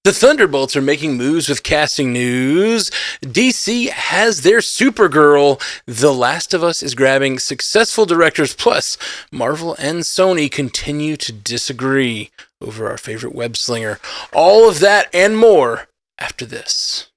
The Thunderbolts are making moves with casting news. DC has their Supergirl. The Last of Us is grabbing successful directors. Plus, Marvel and Sony continue to disagree over our favorite web slinger. All of that and more after this.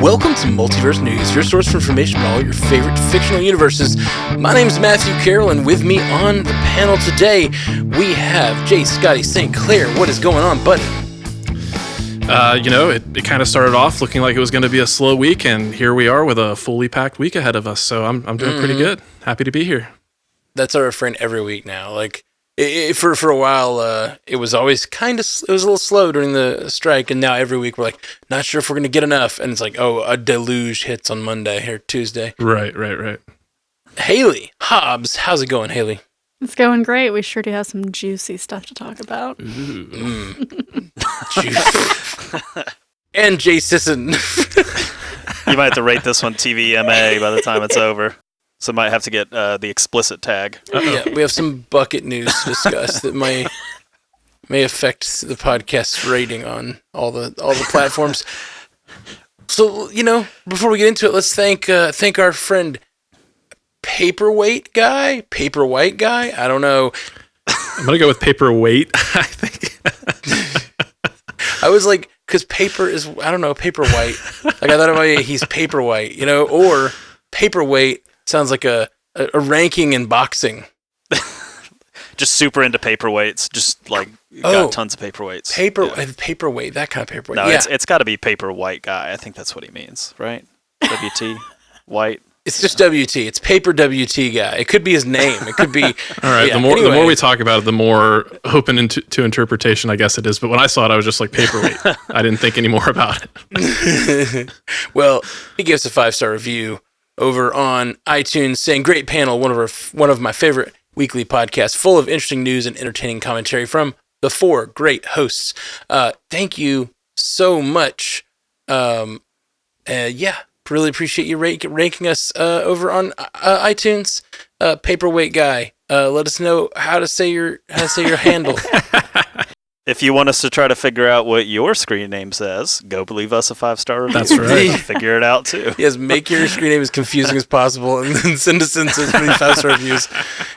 Welcome to Multiverse News, your source for information on all your favorite fictional universes. My name is Matthew Carroll, and with me on the panel today, we have J. Scotty St. Clair. What is going on, buddy? It kind of started off looking like it was going to be a slow week, and here we are with a fully packed week ahead of us. So I'm doing pretty good. Happy to be here. That's our refrain every week now. Like for a while, it was always it was a little slow during the strike, and now every week we're like, not sure if we're going to get enough, and it's like, oh, a deluge hits on Monday or Tuesday. Right. Haley Hobbs, how's it going, Haley? It's going great. We sure do have some juicy stuff to talk about. And Jay Sisson. You might have to rate this one TVMA by the time it's over. So might have to get the explicit tag. Yeah, we have some bucket news to discuss that may affect the podcast's rating on all the platforms. So, before we get into it, let's thank our friend Paperwhite guy. I don't know. I'm gonna go with Paperweight. I think. I was like, because paper is, I don't know, Paperwhite. Like I thought about he's Paperwhite, or Paperweight. Sounds like a ranking in boxing. Just super into paperweights. Just like got tons of paperweights. Paperweight, that kind of paperweight. No, it's got to be Paperwhite guy. I think that's what he means, right? WT White. It's just WT. It's Paper WT guy. It could be his name. It could be. All right. Yeah, the more we talk about it, the more open to interpretation, I guess it is. But when I saw it, I was just like Paperweight. I didn't think any more about it. Well, he gives a 5-star review over on iTunes saying, great panel, one of my favorite weekly podcasts, full of interesting news and entertaining commentary from the 4 great hosts. Thank you so much. Really appreciate you ranking us over on iTunes. Paperweight guy, let us know how to say your handle. If you want us to try to figure out what your screen name says, go leave us a 5-star review. That's right. Figure it out too. Yes, make your screen name as confusing as possible, and then send us in as many 5-star reviews.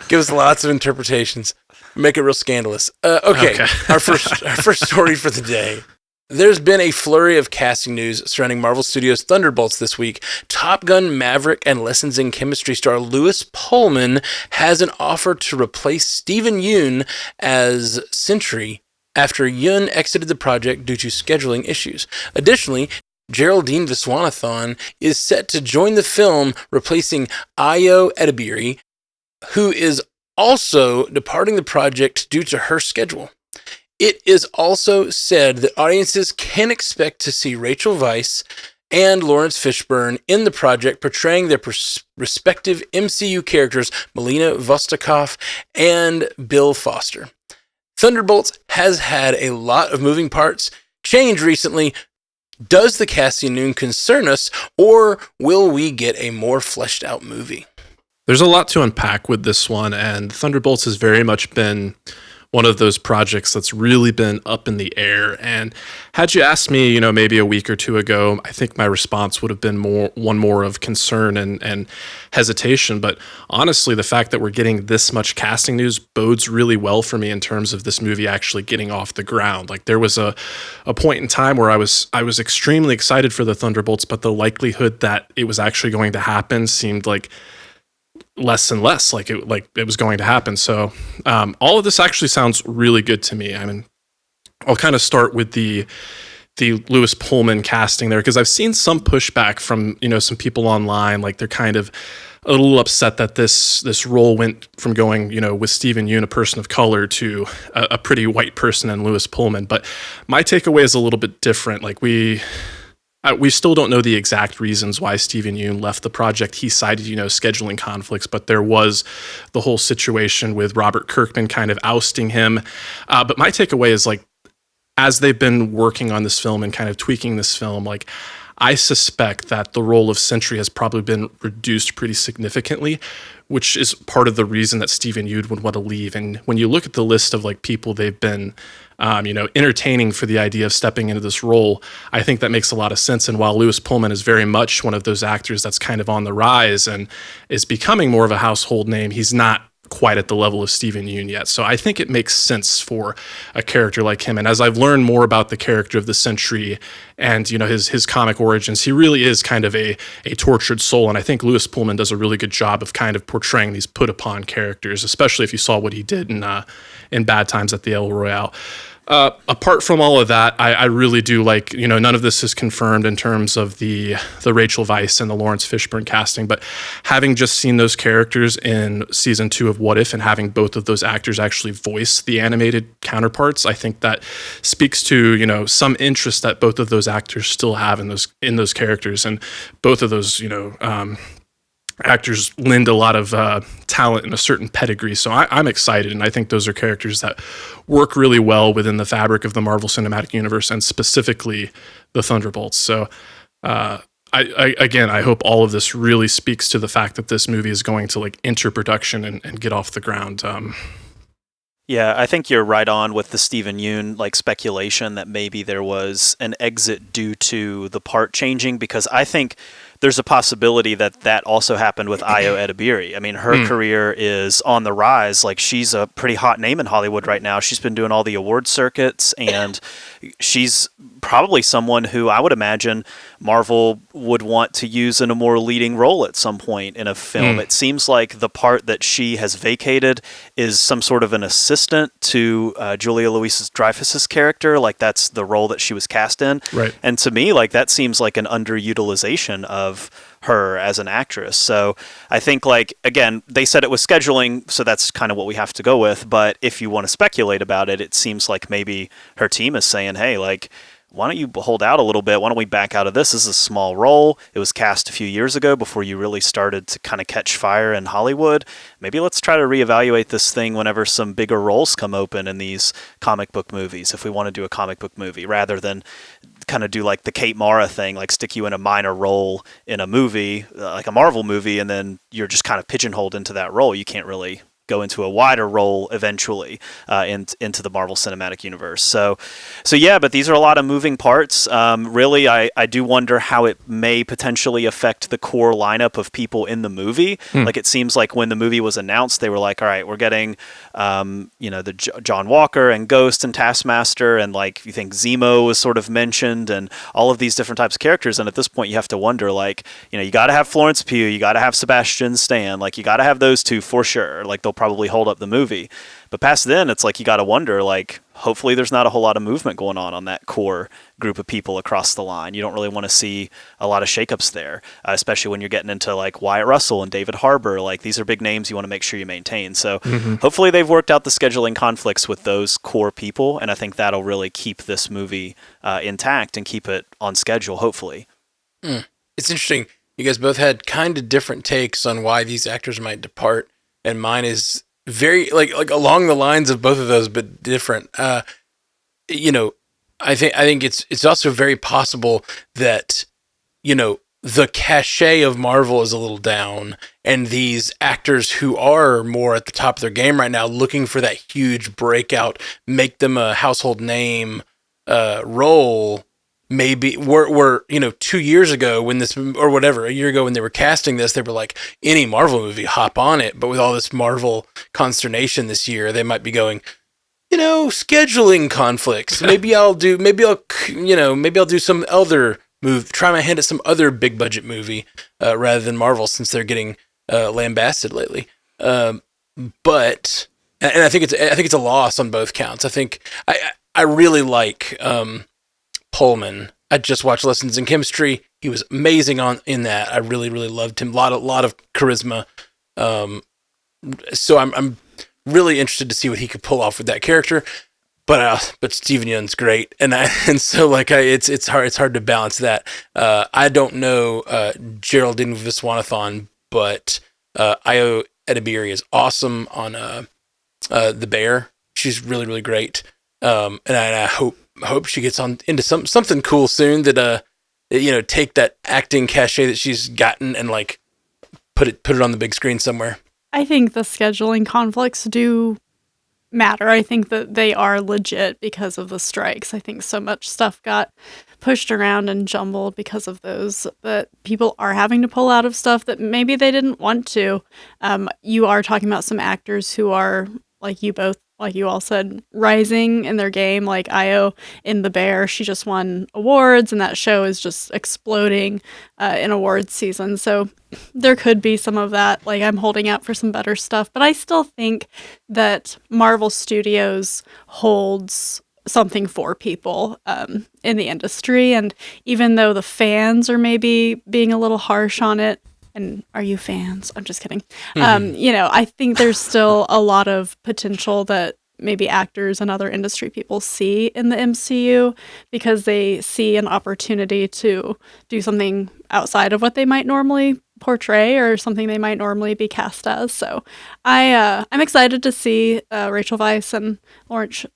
Give us lots of interpretations. Make it real scandalous. Okay. Our first story for the day. There's been a flurry of casting news surrounding Marvel Studios' Thunderbolts this week. Top Gun Maverick and Lessons in Chemistry star Lewis Pullman has an offer to replace Steven Yuen as Sentry after Yuen exited the project due to scheduling issues. Additionally, Geraldine Viswanathan is set to join the film, replacing Ayo Edebiri, who is also departing the project due to her schedule. It is also said that audiences can expect to see Rachel Weisz and Laurence Fishbourne in the project, portraying their respective MCU characters, Melina, Vostokoff, and Bill Foster. Thunderbolts has had a lot of moving parts change recently. Does the casting news concern us, or will we get a more fleshed out movie? There's a lot to unpack with this one, and Thunderbolts has very much been one of those projects that's really been up in the air. And had you asked me, maybe a week or two ago, I think my response would have been one more of concern and hesitation. But honestly, the fact that we're getting this much casting news bodes really well for me in terms of this movie actually getting off the ground. Like there was a point in time where I was extremely excited for the Thunderbolts, but the likelihood that it was actually going to happen seemed like less and less like it was going to happen. So all of this actually sounds really good to me. I mean, I'll kind of start with the Lewis Pullman casting there, because I've seen some pushback from some people online. Like they're kind of a little upset that this role went from going with Steven Yuen, a person of color, to a pretty white person and Lewis Pullman. But my takeaway is a little bit different. Like we still don't know the exact reasons why Steven Yuen left the project. He cited, scheduling conflicts, but there was the whole situation with Robert Kirkman kind of ousting him. But my takeaway is, like, as they've been working on this film and kind of tweaking this film, like, I suspect that the role of Sentry has probably been reduced pretty significantly, which is part of the reason that Steven Yuen would want to leave. And when you look at the list of like people they've been, entertaining for the idea of stepping into this role, I think that makes a lot of sense. And while Lewis Pullman is very much one of those actors that's kind of on the rise and is becoming more of a household name, he's not quite at the level of Steven Yuen yet. So I think it makes sense for a character like him. And as I've learned more about the character of the Sentry and, his comic origins, he really is kind of a tortured soul. And I think Lewis Pullman does a really good job of kind of portraying these put upon characters, especially if you saw what he did in Bad Times at the El Royale. Apart from all of that, I really do like, none of this is confirmed in terms of the Rachel Weisz and the Laurence Fishbourne casting, but having just seen those characters in season 2 of What If and having both of those actors actually voice the animated counterparts, I think that speaks to, some interest that both of those actors still have in those characters. And both of those, actors lend a lot of talent and a certain pedigree. So I'm excited, and I think those are characters that work really well within the fabric of the Marvel Cinematic Universe and specifically the Thunderbolts. So I hope all of this really speaks to the fact that this movie is going to like enter production and get off the ground. Yeah, I think you're right on with the Steven Yuen speculation that maybe there was an exit due to the part changing, because I think there's a possibility that also happened with Ayo Edebiri. I mean, her career is on the rise. She's a pretty hot name in Hollywood right now. She's been doing all the award circuits, and she's probably someone who I would imagine Marvel would want to use in a more leading role at some point in a film. It seems like the part that she has vacated is some sort of an assistant to Julia Louis-Dreyfus's character. That's the role that she was cast in. Right. And to me, that seems like an underutilization of her as an actress. So I think again, they said it was scheduling, so that's kind of what we have to go with. But if you want to speculate about it, it seems like maybe her team is saying, hey, why don't you hold out a little bit? Why don't we back out of this? This is a small role. It was cast a few years ago before you really started to kind of catch fire in Hollywood. Maybe let's try to reevaluate this thing whenever some bigger roles come open in these comic book movies, if we want to do a comic book movie, rather than kind of do the Kate Mara thing, stick you in a minor role in a movie, like a Marvel movie, and then you're just kind of pigeonholed into that role. You can't really go into a wider role eventually into the Marvel Cinematic Universe. So yeah, but these are a lot of moving parts. Really, I do wonder how it may potentially affect the core lineup of people in the movie. It seems like when the movie was announced, they were like, all right, we're getting, the John Walker and Ghost and Taskmaster, and you think Zemo was sort of mentioned, and all of these different types of characters. And at this point, you have to wonder, you got to have Florence Pugh, you got to have Sebastian Stan, you got to have those two for sure. They'll probably hold up the movie. But past then, it's you got to wonder, hopefully there's not a whole lot of movement going on that core group of people across the line. You don't really want to see a lot of shakeups there, especially when you're getting into Wyatt Russell and David Harbour. These are big names you want to make sure you maintain. So hopefully they've worked out the scheduling conflicts with those core people, and I think that'll really keep this movie intact and keep it on schedule, hopefully. It's interesting. You guys both had kind of different takes on why these actors might depart, and mine is very along the lines of both of those, but different. I think it's also very possible that the cachet of Marvel is a little down, and these actors who are more at the top of their game right now, looking for that huge breakout, make them a household name role. Maybe we're 2 years ago when this, or whatever, a year ago when they were casting this, they were like, any Marvel movie, hop on it. But with all this Marvel consternation this year, they might be going, scheduling conflicts. Maybe I'll do some other move, try my hand at some other big budget movie rather than Marvel, since they're getting lambasted lately. But I think it's a loss on both counts. I think I really like Pullman. I just watched Lessons in Chemistry. He was amazing in that. I really, really loved him. A lot of charisma. So I'm really interested to see what he could pull off with that character. But Steven Yeun's great, it's hard to balance that. I don't know Geraldine Viswanathan, but Ayo Edebiri is awesome on The Bear. She's really, really great. And I hope she gets on into something cool soon that take that acting cachet that she's gotten and like put it on the big screen somewhere. I think the scheduling conflicts do matter. I think that they are legit because of the strikes. I think so much stuff got pushed around and jumbled because of those, but people are having to pull out of stuff that maybe they didn't want to. You are talking about some actors who are, like you all said, rising in their game, like Ayo in The Bear. She just won awards, and that show is just exploding in awards season. So there could be some of that. Like, I'm holding out for some better stuff, but I still think that Marvel Studios holds something for people in the industry. And even though the fans are maybe being a little harsh on it, and are you fans? I'm just kidding. I think there's still a lot of potential that maybe actors and other industry people see in the MCU because they see an opportunity to do something outside of what they might normally portray or something they might normally be cast as. So I'm excited to see Rachel Weisz and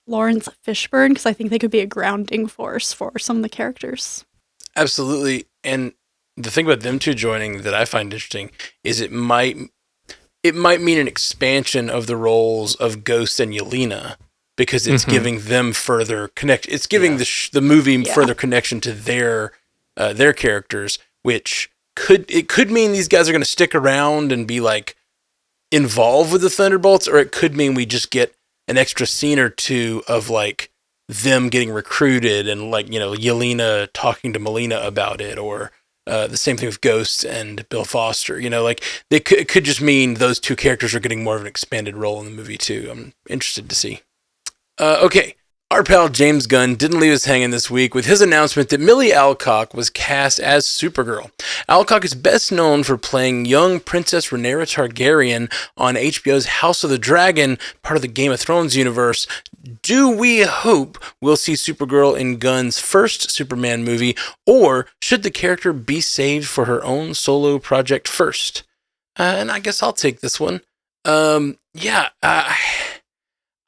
Laurence Fishbourne, because I think they could be a grounding force for some of the characters. Absolutely. And the thing about them two joining that I find interesting is it might mean an expansion of the roles of Ghost and Yelena, because it's giving them further connection. It's giving the movie further connection to their characters, which could mean these guys are going to stick around and be like involved with the Thunderbolts, or it could mean we just get an extra scene or two of like them getting recruited and like, Yelena talking to Melina about it, or the same thing with Ghost and Bill Foster. Like it could just mean those two characters are getting more of an expanded role in the movie too. I'm interested to see. Okay. Our pal James Gunn didn't leave us hanging this week with his announcement that Milly Alcock was cast as Supergirl. Alcock is best known for playing young Princess Rhaenyra Targaryen on HBO's House of the Dragon, part of the Game of Thrones universe. Do we hope we'll see Supergirl in Gunn's first Superman movie, or should the character be saved for her own solo project first? And I guess I'll take this one.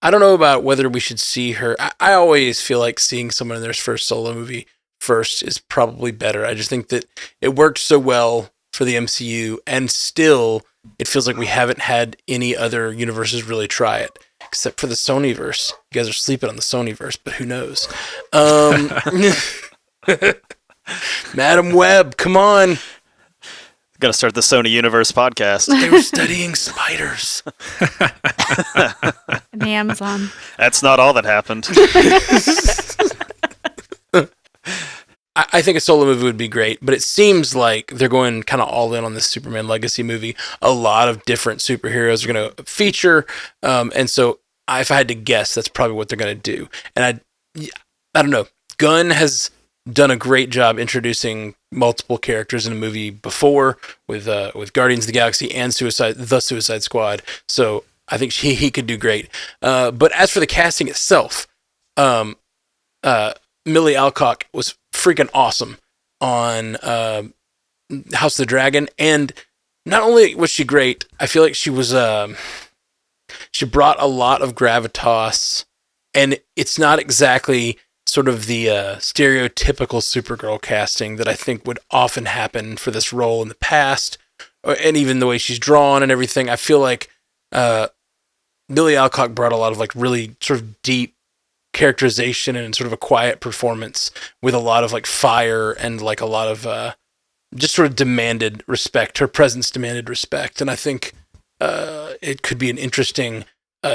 I don't know about whether we should see her. I always feel like seeing someone in their first solo movie first is probably better. I just think that it worked so well for the MCU, and still it feels like we haven't had any other universes really try it, except for the Sonyverse. You guys are sleeping on the Sonyverse, but who knows? Madam Web, come on. Gonna start the Sony Universe podcast. They were studying spiders. And the Amazon. That's not all that happened. I think a solo movie would be great, but it seems like they're going kind of all in on this Superman Legacy movie. A lot of different superheroes are going to feature, and so if I had to guess, that's probably what they're going to do. And I don't know. Gunn has done a great job introducing multiple characters in a movie before with Guardians of the Galaxy and the Suicide Squad. So I think he could do great. But as for the casting itself, Milly Alcock was freaking awesome on House of the Dragon, and not only was she great, I feel like she was she brought a lot of gravitas, and it's not exactly sort of the stereotypical Supergirl casting that I think would often happen for this role in the past, and even the way she's drawn and everything. I feel like Milly Alcock brought a lot of like really sort of deep characterization and sort of a quiet performance with a lot of like fire and like a lot of just sort of demanded respect. Her presence demanded respect, and I think it could be an interesting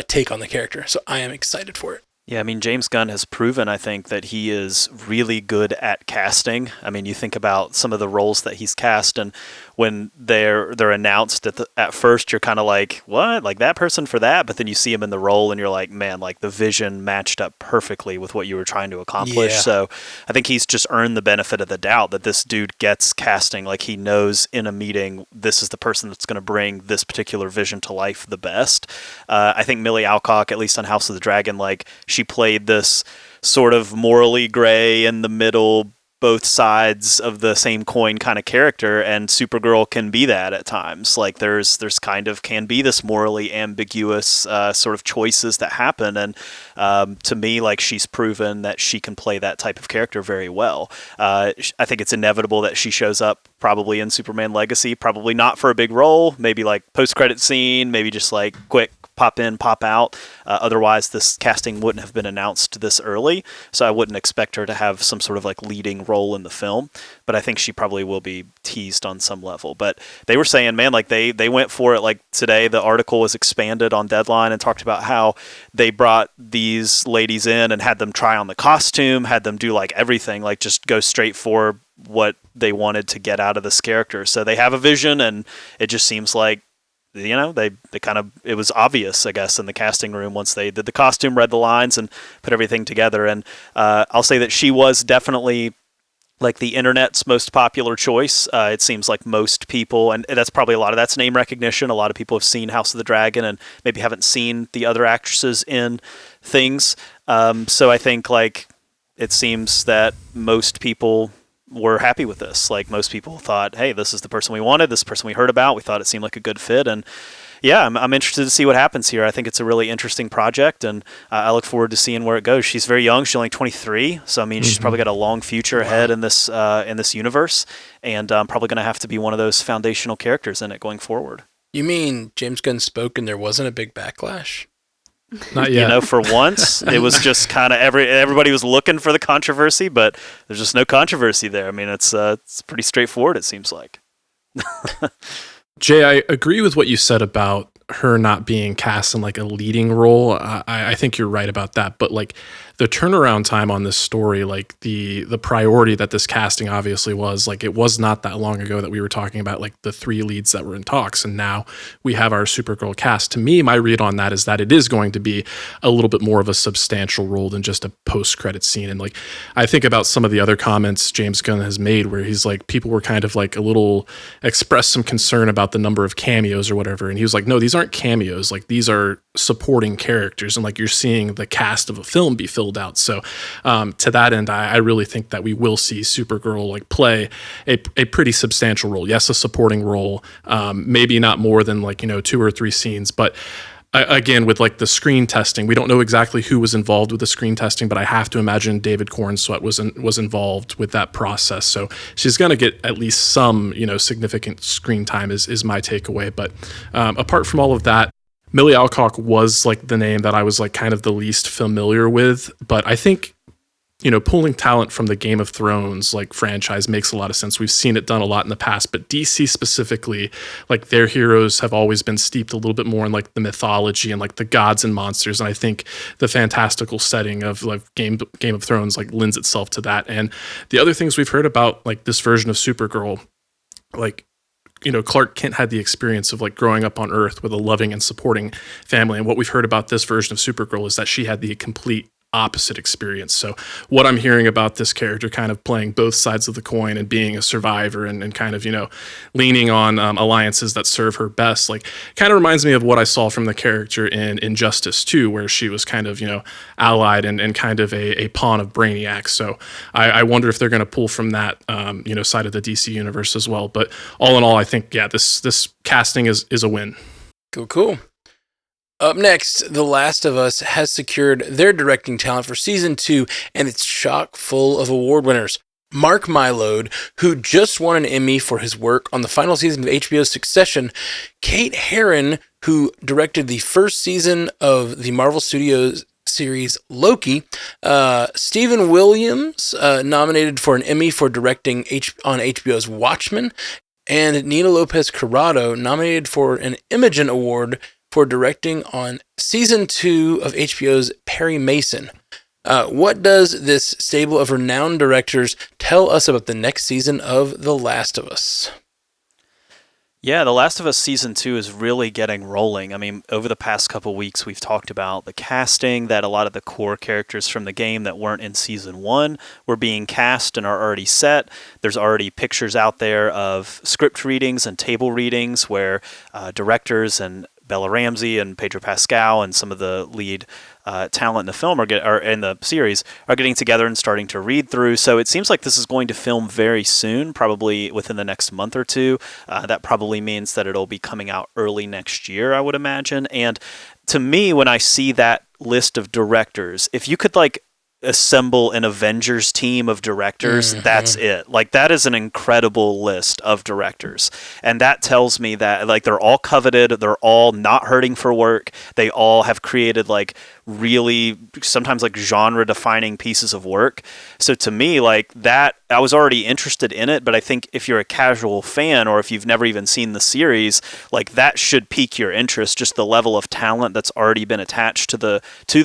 take on the character. So I am excited for it. Yeah, I mean, James Gunn has proven, I think, that he is really good at casting. I mean, you think about some of the roles that he's cast, and when they're announced at first, you're kind of like, what? Like that person for that? But then you see him in the role, and you're like, man, like the vision matched up perfectly with what you were trying to accomplish. Yeah. So I think he's just earned the benefit of the doubt that this dude gets casting. Like he knows in a meeting, this is the person that's going to bring this particular vision to life the best. I think Milly Alcock, at least on House of the Dragon, like she played this sort of morally gray in the middle, both sides of the same coin kind of character, and Supergirl can be that at times. Like there's kind of can be this morally ambiguous sort of choices that happen, and to me, like she's proven that she can play that type of character very well. I think it's inevitable that she shows up probably in Superman Legacy, probably not for a big role, maybe like post-credit scene, maybe just like quick pop in, pop out. Otherwise, this casting wouldn't have been announced this early, so I wouldn't expect her to have some sort of like leading role in the film. But I think she probably will be teased on some level. But they were saying, man, like they went for it. Like today, the article was expanded on Deadline and talked about how they brought these ladies in and had them try on the costume, had them do like everything, like just go straight for what they wanted to get out of this character. So they have a vision, and it just seems like, you know, they kind of, it was obvious, I guess, in the casting room once they did the costume, read the lines, and put everything together. And I'll say that she was definitely like the internet's most popular choice. It seems like most people, and that's probably a lot of that's name recognition. A lot of people have seen House of the Dragon and maybe haven't seen the other actresses in things. So I think like it seems that most people were happy with this. Like most people thought, hey, this is the person we wanted, this person we heard about. We thought it seemed like a good fit. And yeah, I'm interested to see what happens here. I think it's a really interesting project, and I look forward to seeing where it goes. She's very young. She's only 23. So, I mean, she's probably got a long future ahead in this universe, and probably going to have to be one of those foundational characters in it going forward. You mean James Gunn spoke and there wasn't a big backlash? Not yet. You know, for once, it was just kind of everybody was looking for the controversy, but there's just no controversy there. I mean, it's pretty straightforward, it seems like. Jay, I agree with what you said about her not being cast in like a leading role. I think you're right about that. But like the turnaround time on this story, like the priority that this casting obviously was, like it was not that long ago that we were talking about like the 3 leads that were in talks, and now we have our Supergirl cast. To me, my read on that is that it is going to be a little bit more of a substantial role than just a post-credit scene. And like I think about some of the other comments James Gunn has made where he's like, people were kind of like a little expressed some concern about the number of cameos or whatever, and he was like, no, these aren't cameos, like these are supporting characters, and like you're seeing the cast of a film be filled out. So to that end, I really think that we will see Supergirl like play a pretty substantial role. Yes, a supporting role, maybe not more than like, you know, 2 or 3 scenes, but again, with like the screen testing, we don't know exactly who was involved with the screen testing, but I have to imagine David Cornsweet was involved with that process. So she's going to get at least some, you know, significant screen time is my takeaway. But apart from all of that, Milly Alcock was like the name that I was like kind of the least familiar with. But I think, you know, pulling talent from the Game of Thrones like franchise makes a lot of sense. We've seen it done a lot in the past, but DC specifically, like their heroes have always been steeped a little bit more in like the mythology and like the gods and monsters. And I think the fantastical setting of like Game of Thrones like lends itself to that. And the other things we've heard about like this version of Supergirl, like, you know, Clark Kent had the experience of like growing up on Earth with a loving and supporting family. And what we've heard about this version of Supergirl is that she had the complete opposite experience. So what I'm hearing about this character kind of playing both sides of the coin and being a survivor and kind of, you know, leaning on alliances that serve her best, like kind of reminds me of what I saw from the character in Injustice 2, where she was kind of, you know, allied and kind of a pawn of Brainiac. So I wonder if they're going to pull from that, you know, side of the DC universe as well. But all in all, I think, yeah, this casting is a win. Cool. Up next, The Last of Us has secured their directing talent for season 2, and it's chock full of award winners. Mark Mylod, who just won an Emmy for his work on the final season of HBO's Succession, Kate Herron, who directed the first season of the Marvel Studios series Loki, Stephen Williams, nominated for an Emmy for directing on HBO's Watchmen, and Nina Lopez Corrado, nominated for an Imagen Award for directing on season 2 of HBO's Perry Mason. What does this stable of renowned directors tell us about the next season of The Last of Us? Yeah, The Last of Us Season 2 is really getting rolling. I mean, over the past couple weeks, we've talked about the casting, that a lot of the core characters from the game that weren't in Season 1 were being cast and are already set. There's already pictures out there of script readings and table readings where directors and Bella Ramsey and Pedro Pascal and some of the lead talent in the film or in the series are getting together and starting to read through. So it seems like this is going to film very soon, probably within the next month or two. That probably means that it'll be coming out early next year, I would imagine. And to me, when I see that list of directors, if you could like assemble an Avengers team of directors, that's it. Like, that is an incredible list of directors. And that tells me that, like, they're all coveted, they're all not hurting for work, they all have created, like, really sometimes like genre defining pieces of work. So to me, like, that, I was already interested in it, but I think if you're a casual fan or if you've never even seen the series, like, that should pique your interest, just the level of talent that's already been attached to the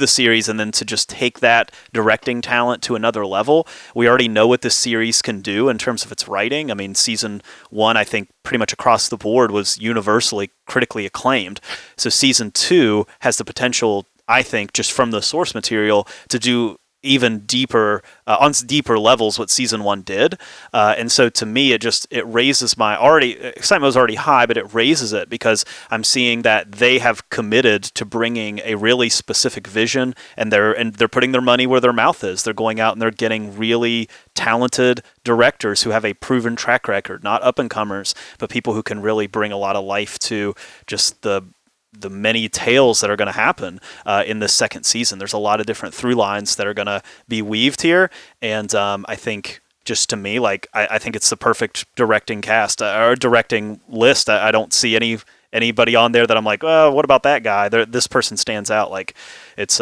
series, and then to just take that directing talent to another level. We already know what this series can do in terms of its writing. I mean, season 1, I think pretty much across the board was universally critically acclaimed. So season 2 has the potential, I think, just from the source material, to do even deeper, on deeper levels what season 1 did. And so to me, it raises my excitement was already high, but it raises it because I'm seeing that they have committed to bringing a really specific vision, and they're putting their money where their mouth is. They're going out and they're getting really talented directors who have a proven track record, not up-and-comers, but people who can really bring a lot of life to just the many tales that are going to happen in this second season. There's a lot of different through lines that are going to be weaved here. And I think, just to me, like, I think it's the perfect directing cast or directing list. I don't see anybody on there that I'm like, oh, what about that guy? This person stands out. Like, it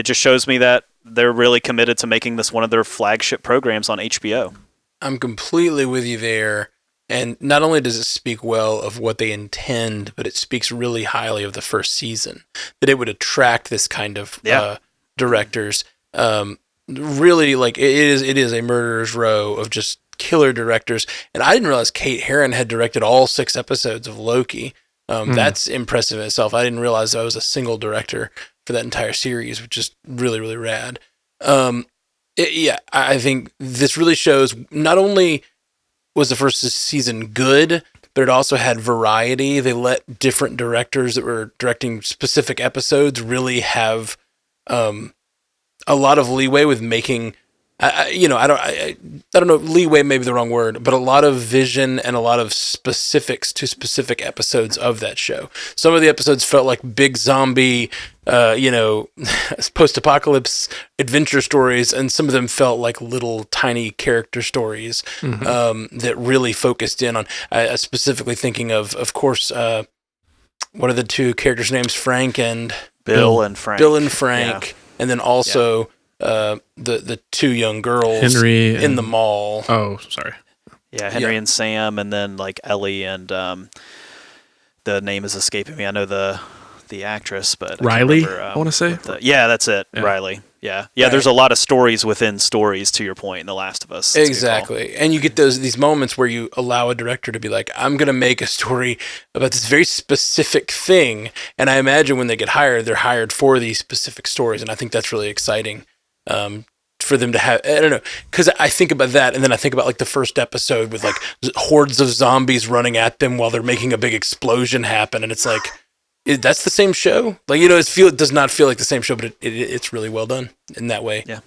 just shows me that they're really committed to making this one of their flagship programs on HBO. I'm completely with you there. And not only does it speak well of what they intend, but it speaks really highly of the first season, that it would attract this kind of directors. Really, like, it is a murderer's row of just killer directors. And I didn't realize Kate Herron had directed all 6 episodes of Loki. That's impressive in itself. I didn't realize I was a single director for that entire series, which is really, really rad. I think this really shows not only was the first season good, but it also had variety. They let different directors that were directing specific episodes really have a lot of leeway with making, I don't know, leeway may be the wrong word, but a lot of vision and a lot of specifics to specific episodes of that show. Some of the episodes felt like big zombie, post-apocalypse adventure stories, and some of them felt like little tiny character stories that really focused in on, specifically thinking of course, what are the 2 characters' names? Frank and... Bill and Frank. Bill and Frank. Yeah. And then also... the 2 young girls Henry in the mall. Oh, sorry. Yeah, Henry and Sam, and then like Ellie and the name is escaping me. I know the actress, but Riley. I want to say. That's it. Yeah. Riley. Yeah. Right. There's a lot of stories within stories, to your point, in The Last of Us. Exactly. And you get these moments where you allow a director to be like, I'm going to make a story about this very specific thing. And I imagine when they get hired, they're hired for these specific stories. And I think that's really exciting. For them to have, I don't know, because I think about that, and then I think about like the first episode with like hordes of zombies running at them while they're making a big explosion happen, and it's like, that's the same show. Like, it does not feel like the same show, but it's really well done in that way. Yeah.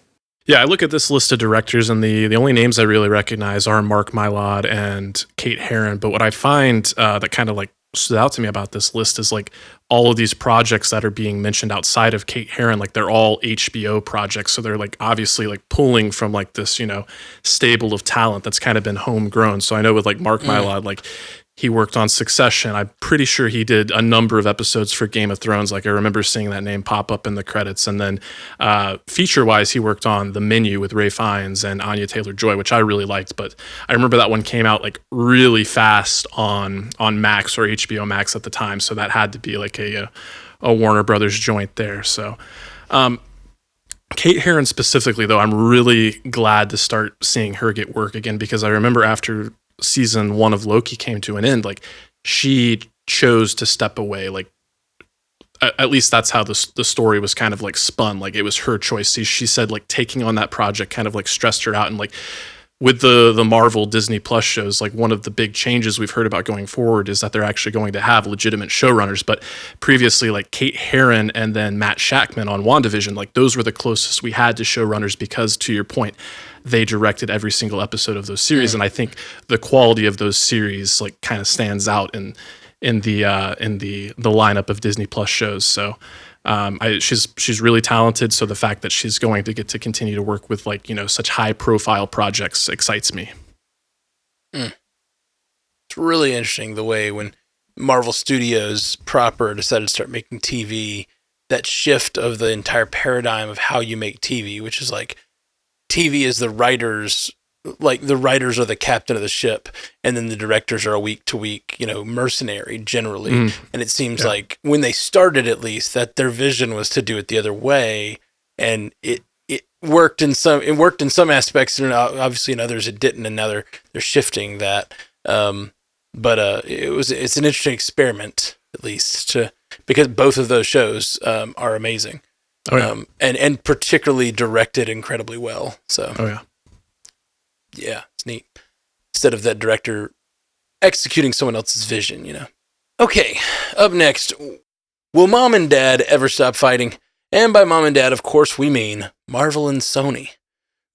Yeah, I look at this list of directors, and the only names I really recognize are Mark Mylod and Kate Herron. But what I find that kind of like stood out to me about this list is like all of these projects that are being mentioned outside of Kate Herron, like they're all HBO projects. So they're like obviously like pulling from like this, stable of talent that's kind of been homegrown. So I know with like Mark Mylod, like he worked on Succession. I'm pretty sure he did a number of episodes for Game of Thrones. Like I remember seeing that name pop up in the credits. And then feature-wise, he worked on The Menu with Ralph Fiennes and Anya Taylor-Joy, which I really liked. But I remember that one came out like really fast on Max or HBO Max at the time. So that had to be like a Warner Brothers joint there. So Kate Herron specifically, though, I'm really glad to start seeing her get work again, because I remember after season 1 of Loki came to an end, like she chose to step away. Like at least that's how the story was kind of like spun. Like it was her choice. She said like taking on that project kind of like stressed her out, and like with the Marvel Disney Plus shows, like one of the big changes we've heard about going forward is that they're actually going to have legitimate showrunners. But previously, like Kate Herron and then Matt Shakman on WandaVision, like those were the closest we had to showrunners because, to your point, they directed every single episode of those series. And I think the quality of those series like kind of stands out in the lineup of Disney Plus shows. So she's really talented. So the fact that she's going to get to continue to work with like, such high profile projects excites me. It's really interesting the way when Marvel Studios proper decided to start making TV, that shift of the entire paradigm of how you make TV, which is like TV is the writers are the captain of the ship, and then the directors are a week to week, mercenary generally. And it seems like when they started, at least, that their vision was to do it the other way, and it worked in some aspects, and obviously in others it didn't, and now they're shifting that. But it's an interesting experiment, at least, because both of those shows are amazing, and particularly directed incredibly well. So. Yeah, it's neat. Instead of that director executing someone else's vision, Okay, up next, will Mom and Dad ever stop fighting? And by Mom and Dad, of course, we mean Marvel and Sony.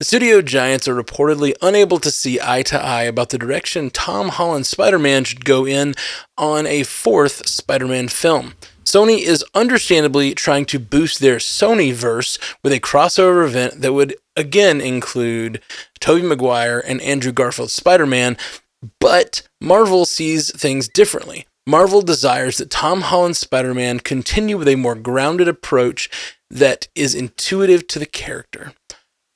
The studio giants are reportedly unable to see eye to eye about the direction Tom Holland's Spider-Man should go in on a fourth Spider-Man film. Sony is understandably trying to boost their Sonyverse with a crossover event that would again include Tobey Maguire and Andrew Garfield's Spider-Man, but Marvel sees things differently. Marvel desires that Tom Holland's Spider-Man continue with a more grounded approach that is intuitive to the character.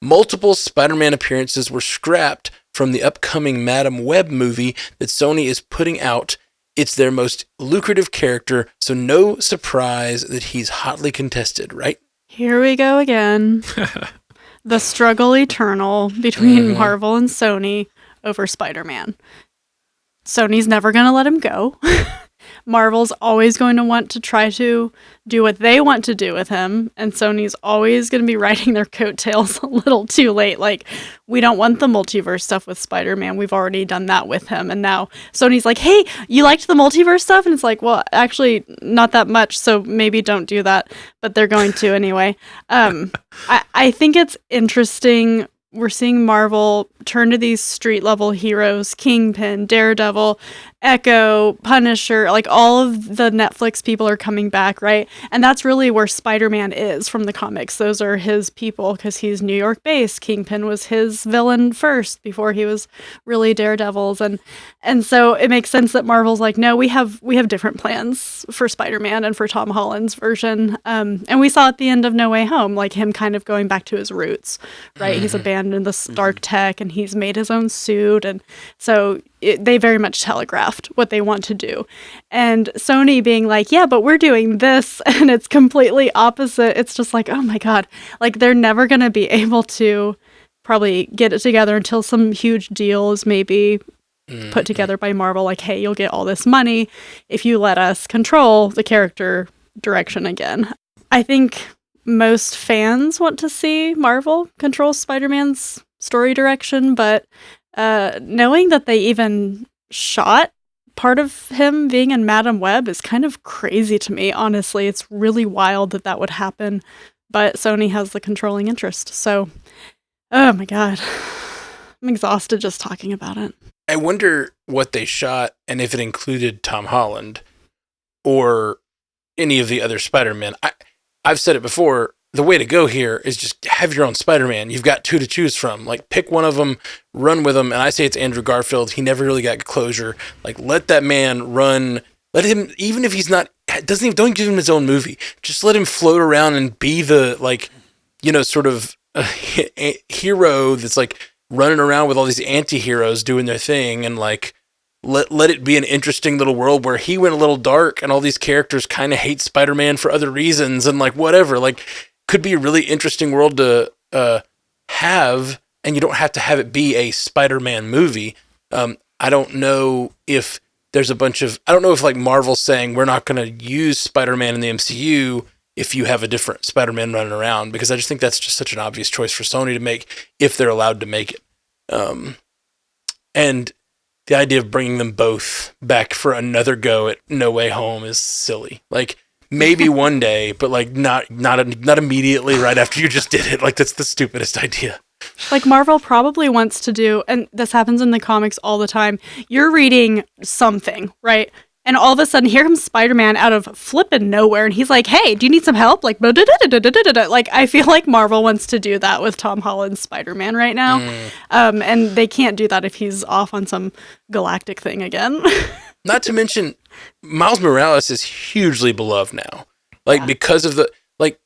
Multiple Spider-Man appearances were scrapped from the upcoming Madam Web movie that Sony is putting out. It's their most lucrative character, so no surprise that he's hotly contested, right? Here we go again. The struggle eternal between Marvel and Sony over Spider-Man. Sony's never going to let him go. Marvel's always going to want to try to do what they want to do with him, and Sony's always going to be riding their coattails a little too late. Like, we don't want the multiverse stuff with Spider-Man. We've already done that with him, and now Sony's like, hey, you liked the multiverse stuff? And it's like, well, actually, not that much, so maybe don't do that, but they're going to anyway. I think it's interesting. We're seeing Marvel turn to these street-level heroes, Kingpin, Daredevil, Echo, Punisher, like all of the Netflix people are coming back, right? And that's really where Spider-Man is from the comics. Those are his people because he's New York-based. Kingpin was his villain first before he was really Daredevil's. And so it makes sense that Marvel's like, no, we have different plans for Spider-Man and for Tom Holland's version. And we saw at the end of No Way Home, like him kind of going back to his roots, right? He's abandoned the Stark tech and he's made his own suit. And so they very much telegraphed what they want to do. And Sony being like, yeah, but we're doing this, and it's completely opposite. It's just like, oh my God, like they're never going to be able to probably get it together until some huge deal is maybe put together by Marvel. Like, hey, you'll get all this money if you let us control the character direction again. I think most fans want to see Marvel control Spider-Man's story direction, but knowing that they even shot part of him being in Madam Web is kind of crazy to me, honestly. It's really wild that would happen, but Sony has the controlling interest. So, oh my God, I'm exhausted just talking about it. I wonder what they shot and if it included Tom Holland or any of the other Spider-Men. I've said it before. The way to go here is just have your own Spider-Man. You've got two to choose from. Like, pick one of them, run with them. And I say it's Andrew Garfield. He never really got closure. Like, let that man run. Let him, even if he's not, don't give him his own movie. Just let him float around and be the, like, sort of a hero that's like running around with all these anti-heroes doing their thing. And like, let it be an interesting little world where he went a little dark and all these characters kind of hate Spider-Man for other reasons and like whatever. Like, could be a really interesting world to have, and you don't have to have it be a Spider-Man movie. I don't know if there's I don't know if like Marvel's saying we're not going to use Spider-Man in the MCU if you have a different Spider-Man running around, because I just think that's just such an obvious choice for Sony to make if they're allowed to make it. And the idea of bringing them both back for another go at No Way Home is silly. Like, maybe one day, but like not immediately right after you just did it. Like, that's the stupidest idea. Like, Marvel probably wants to do, and this happens in the comics all the time. You're reading something, right? And all of a sudden, here comes Spider-Man out of flippin' nowhere, and he's like, "Hey, do you need some help?" Like, like, I feel like Marvel wants to do that with Tom Holland's Spider-Man right now, and they can't do that if he's off on some galactic thing again. Not to mention, Miles Morales is hugely beloved now, like because of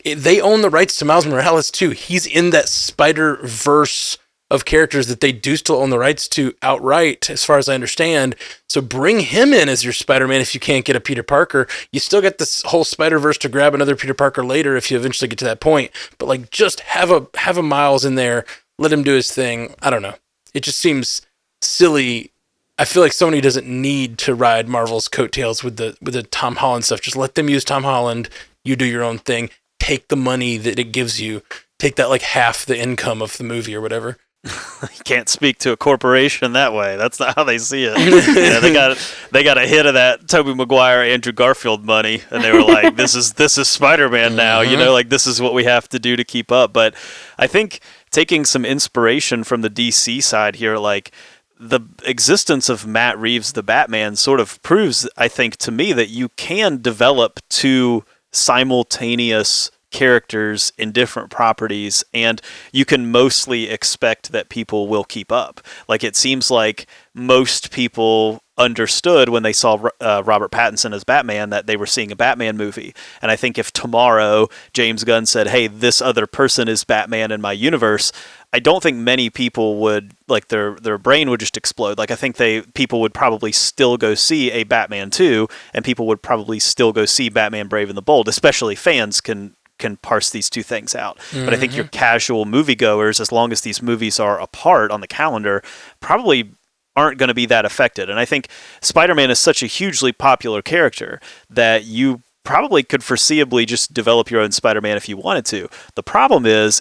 they own the rights to Miles Morales too. He's in that Spider-Verse of characters that they do still own the rights to outright, as far as I understand. So bring him in as your Spider-Man if you can't get a Peter Parker. You still get this whole Spider-Verse to grab another Peter Parker later if you eventually get to that point. But like, just have a Miles in there, let him do his thing. I don't know. It just seems silly. I feel like Sony doesn't need to ride Marvel's coattails with the Tom Holland stuff. Just let them use Tom Holland. You do your own thing. Take the money that it gives you. Take that like half the income of the movie or whatever. You can't speak to a corporation that way. That's not how they see it. Yeah, they got a hit of that Tobey Maguire, Andrew Garfield money, and they were like, "This is Spider-Man now." You know, like, this is what we have to do to keep up. But I think taking some inspiration from the DC side here, like, the existence of Matt Reeves, the Batman, sort of proves, I think, to me, that you can develop two simultaneous characters in different properties, and you can mostly expect that people will keep up. Like, it seems like most people understood when they saw Robert Pattinson as Batman that they were seeing a Batman movie. And I think if tomorrow James Gunn said, "Hey, this other person is Batman in my universe," I don't think many people would, like, their brain would just explode. Like, I think people would probably still go see a Batman 2, and people would probably still go see Batman Brave and the Bold, especially fans can parse these two things out. But I think your casual moviegoers, as long as these movies are apart on the calendar, probably aren't going to be that affected. And I think Spider-Man is such a hugely popular character that you probably could foreseeably just develop your own Spider-Man if you wanted to. The problem is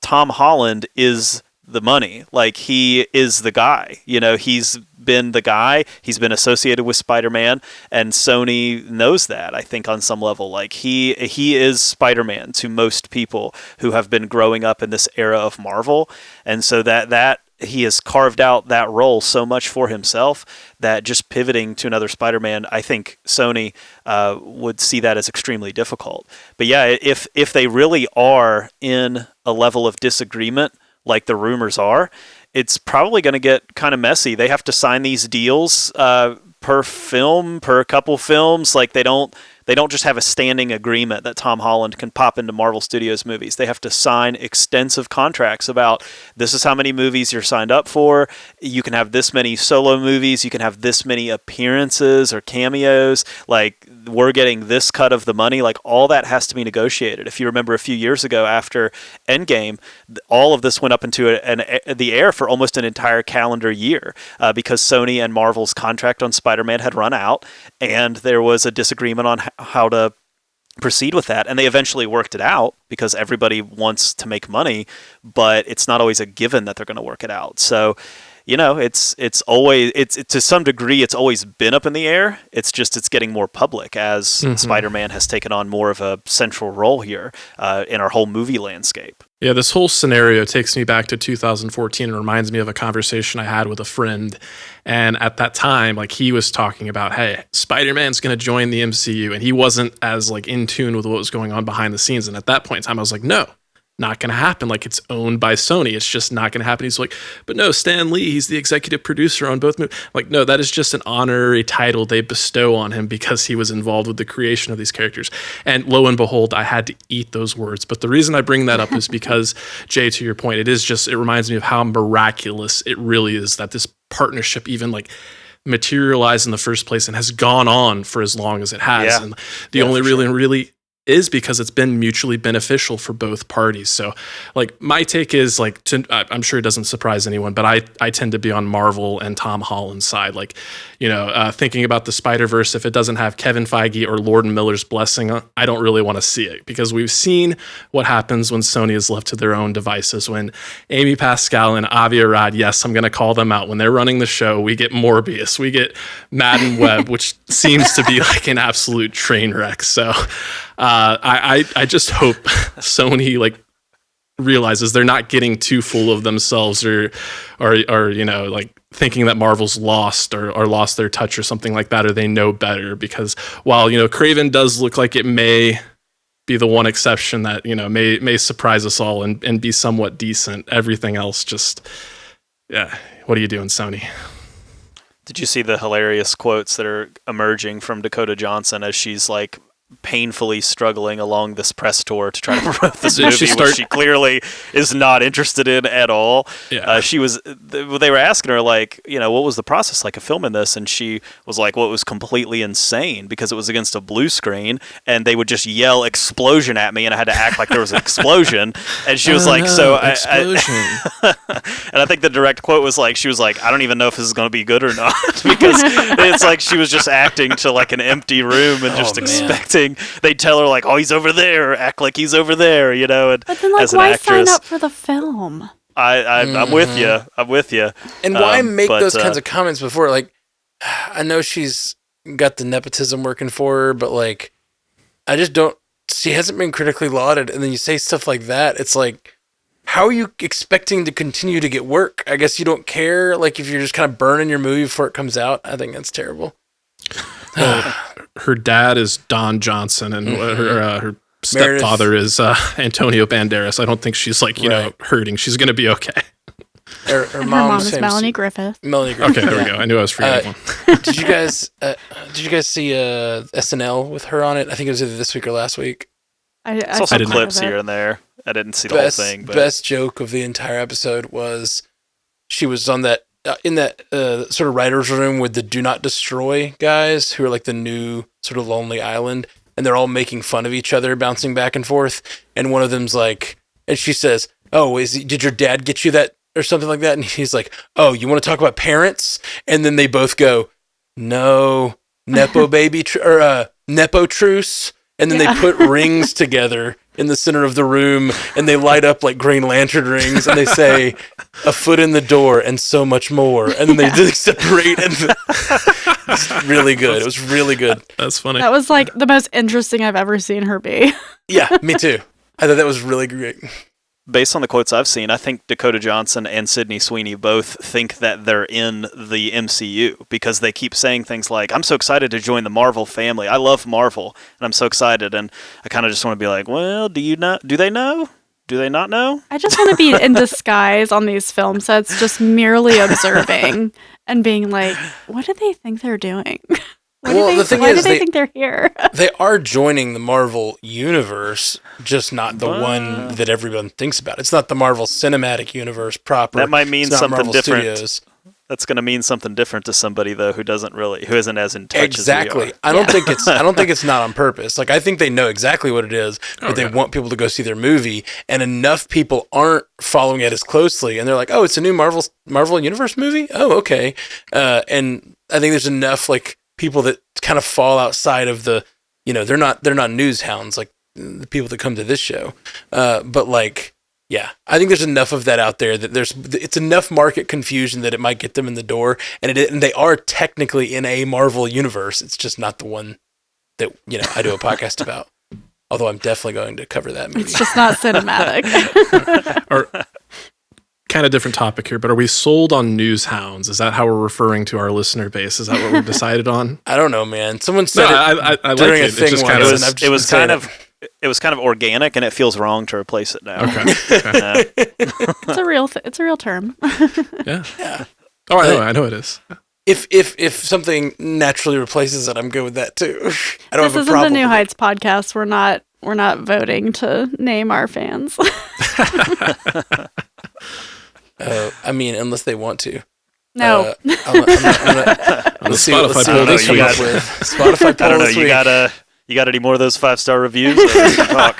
Tom Holland is the money. Like, he is the guy. You know, he's been the guy. He's been associated with Spider-Man, and Sony knows that, I think, on some level. Like, he is Spider-Man to most people who have been growing up in this era of Marvel. And so that he has carved out that role so much for himself that just pivoting to another Spider-Man, I think Sony would see that as extremely difficult. But yeah, if they really are in a level of disagreement, like the rumors are, it's probably going to get kind of messy. They have to sign these deals per film, per couple films. Like, they don't just have a standing agreement that Tom Holland can pop into Marvel Studios movies. They have to sign extensive contracts about, this is how many movies you're signed up for. You can have this many solo movies. You can have this many appearances or cameos. Like, we're getting this cut of the money. Like, all that has to be negotiated. If you remember a few years ago after Endgame, all of this went up into the air for almost an entire calendar year because Sony and Marvel's contract on Spider-Man had run out, and there was a disagreement on how to proceed with that. And they eventually worked it out because everybody wants to make money, but it's not always a given that they're going to work it out. So, you know, it's always to some degree it's always been up in the air. It's getting more public as Spider-Man has taken on more of a central role here in our whole movie landscape. Yeah, this whole scenario takes me back to 2014 and reminds me of a conversation I had with a friend. And at that time, like, he was talking about, hey, Spider-Man's going to join the MCU. And he wasn't as, like, in tune with what was going on behind the scenes. And at that point in time, I was like, no, not going to happen. Like, it's owned by Sony. It's just not going to happen. He's like, but no, Stan Lee, he's the executive producer on both movies. Like, no, that is just an honorary title they bestow on him because he was involved with the creation of these characters. And lo and behold, I had to eat those words. But the reason I bring that up is because, Jay, to your point, it reminds me of how miraculous it really is that this partnership even, like, materialized in the first place and has gone on for as long as it has. Yeah. And the only really is because it's been mutually beneficial for both parties. So like my take is like, I'm sure it doesn't surprise anyone, but I tend to be on Marvel and Tom Holland's side. Like, thinking about the Spider-Verse, if it doesn't have Kevin Feige or Lord and Miller's blessing, I don't really want to see it, because we've seen what happens when Sony is left to their own devices. When Amy Pascal and Avi Arad, yes, I'm going to call them out, when they're running the show, we get Morbius, we get Madden Web, which seems to be like an absolute train wreck. So I just hope Sony like realizes they're not getting too full of themselves or like thinking that Marvel's lost or lost their touch or something like that, or they know better. Because while Craven does look like it may be the one exception that may surprise us all and be somewhat decent, everything else just, yeah, what are you doing, Sony? Did you see the hilarious quotes that are emerging from Dakota Johnson as she's like painfully struggling along this press tour to try to promote this movie, which she clearly is not interested in at all? Yeah. They were asking her like, what was the process like of filming this? And she was like, well, it was completely insane because it was against a blue screen and they would just yell explosion at me and I had to act like there was an explosion. And she was like, explosion. And I think the direct quote was like, she was like, I don't even know if this is going to be good or not, because it's like she was just acting to like an empty room and just expecting they tell her like, oh, he's over there, or act like he's over there, and but then like, as an why actress, sign up for the film? I'm with you. And why make those kinds of comments before? Like, I know she's got the nepotism working for her, but like, I just don't. She hasn't been critically lauded, and then you say stuff like that. It's like, how are you expecting to continue to get work? I guess you don't care. Like, if you're just kind of burning your movie before it comes out, I think that's terrible. Her dad is Don Johnson, and her stepfather is Antonio Banderas. I don't think she's like hurting. She's going to be okay. Her mom is Melanie Griffith. Melanie Griffith. Okay, there we go. I knew I was forgetting one. Did you guys see SNL with her on it? I think it was either this week or last week. I saw some clips here and there. I didn't see the whole thing. But best joke of the entire episode was she was on that in that sort of writer's room with the Do Not Destroy guys, who are like the new sort of Lonely Island, and they're all making fun of each other, bouncing back and forth. And one of them's like, and she says, "Oh, did your dad get you that?" or something like that. And he's like, "Oh, you want to talk about parents?" And then they both go, "No, Nepo baby, Nepo truce." And then they put rings together in the center of the room, and they light up like Green Lantern rings, and they say, "A foot in the door and so much more." And then they separate, and it's really good. It was really good. That's funny. That was like the most interesting I've ever seen her be. Yeah, me too. I thought that was really great. Based on the quotes I've seen, I think Dakota Johnson and Sydney Sweeney both think that they're in the MCU, because they keep saying things like, "I'm so excited to join the Marvel family. I love Marvel, and I'm so excited." And I kind of just want to be like, well, do they know? Do they not know? I just want to be in disguise on these film sets, just merely observing and being like, what do they think they're doing? Why do they think they're here? They are joining the Marvel universe, just not the one that everyone thinks about. It's not the Marvel Cinematic Universe proper. That might mean something Marvel different. Studios. That's going to mean something different to somebody though who isn't as in touch exactly. as we are. I don't think it's not on purpose. Like, I think they know exactly what it is, but they want people to go see their movie, and enough people aren't following it as closely, and they're like, "Oh, it's a new Marvel Universe movie? Oh, okay." And I think there's enough like people that kind of fall outside of the, they're not news hounds like the people that come to this show. But like, yeah, I think there's enough of that out there that it's enough market confusion that it might get them in the door. And they are technically in a Marvel universe. It's just not the one that, I do a podcast about. Although I'm definitely going to cover that movie. It's just not cinematic. Or kind of different topic here, but are we sold on news hounds? Is that how we're referring to our listener base? Is that what we've decided on? I don't know, man. Someone said I during like a thing once. It was kind of organic, and it feels wrong to replace it now. Okay. It's a real term. Yeah. Oh, I know it is. If something naturally replaces it, I'm good with that too. I don't have a problem. This isn't the New Heights podcast. We're not voting to name our fans. I mean, unless they want to. No. I'm not, on the Spotify poll this week. Spotify poll I don't know. this week. You You got any more of those 5-star reviews? Talk.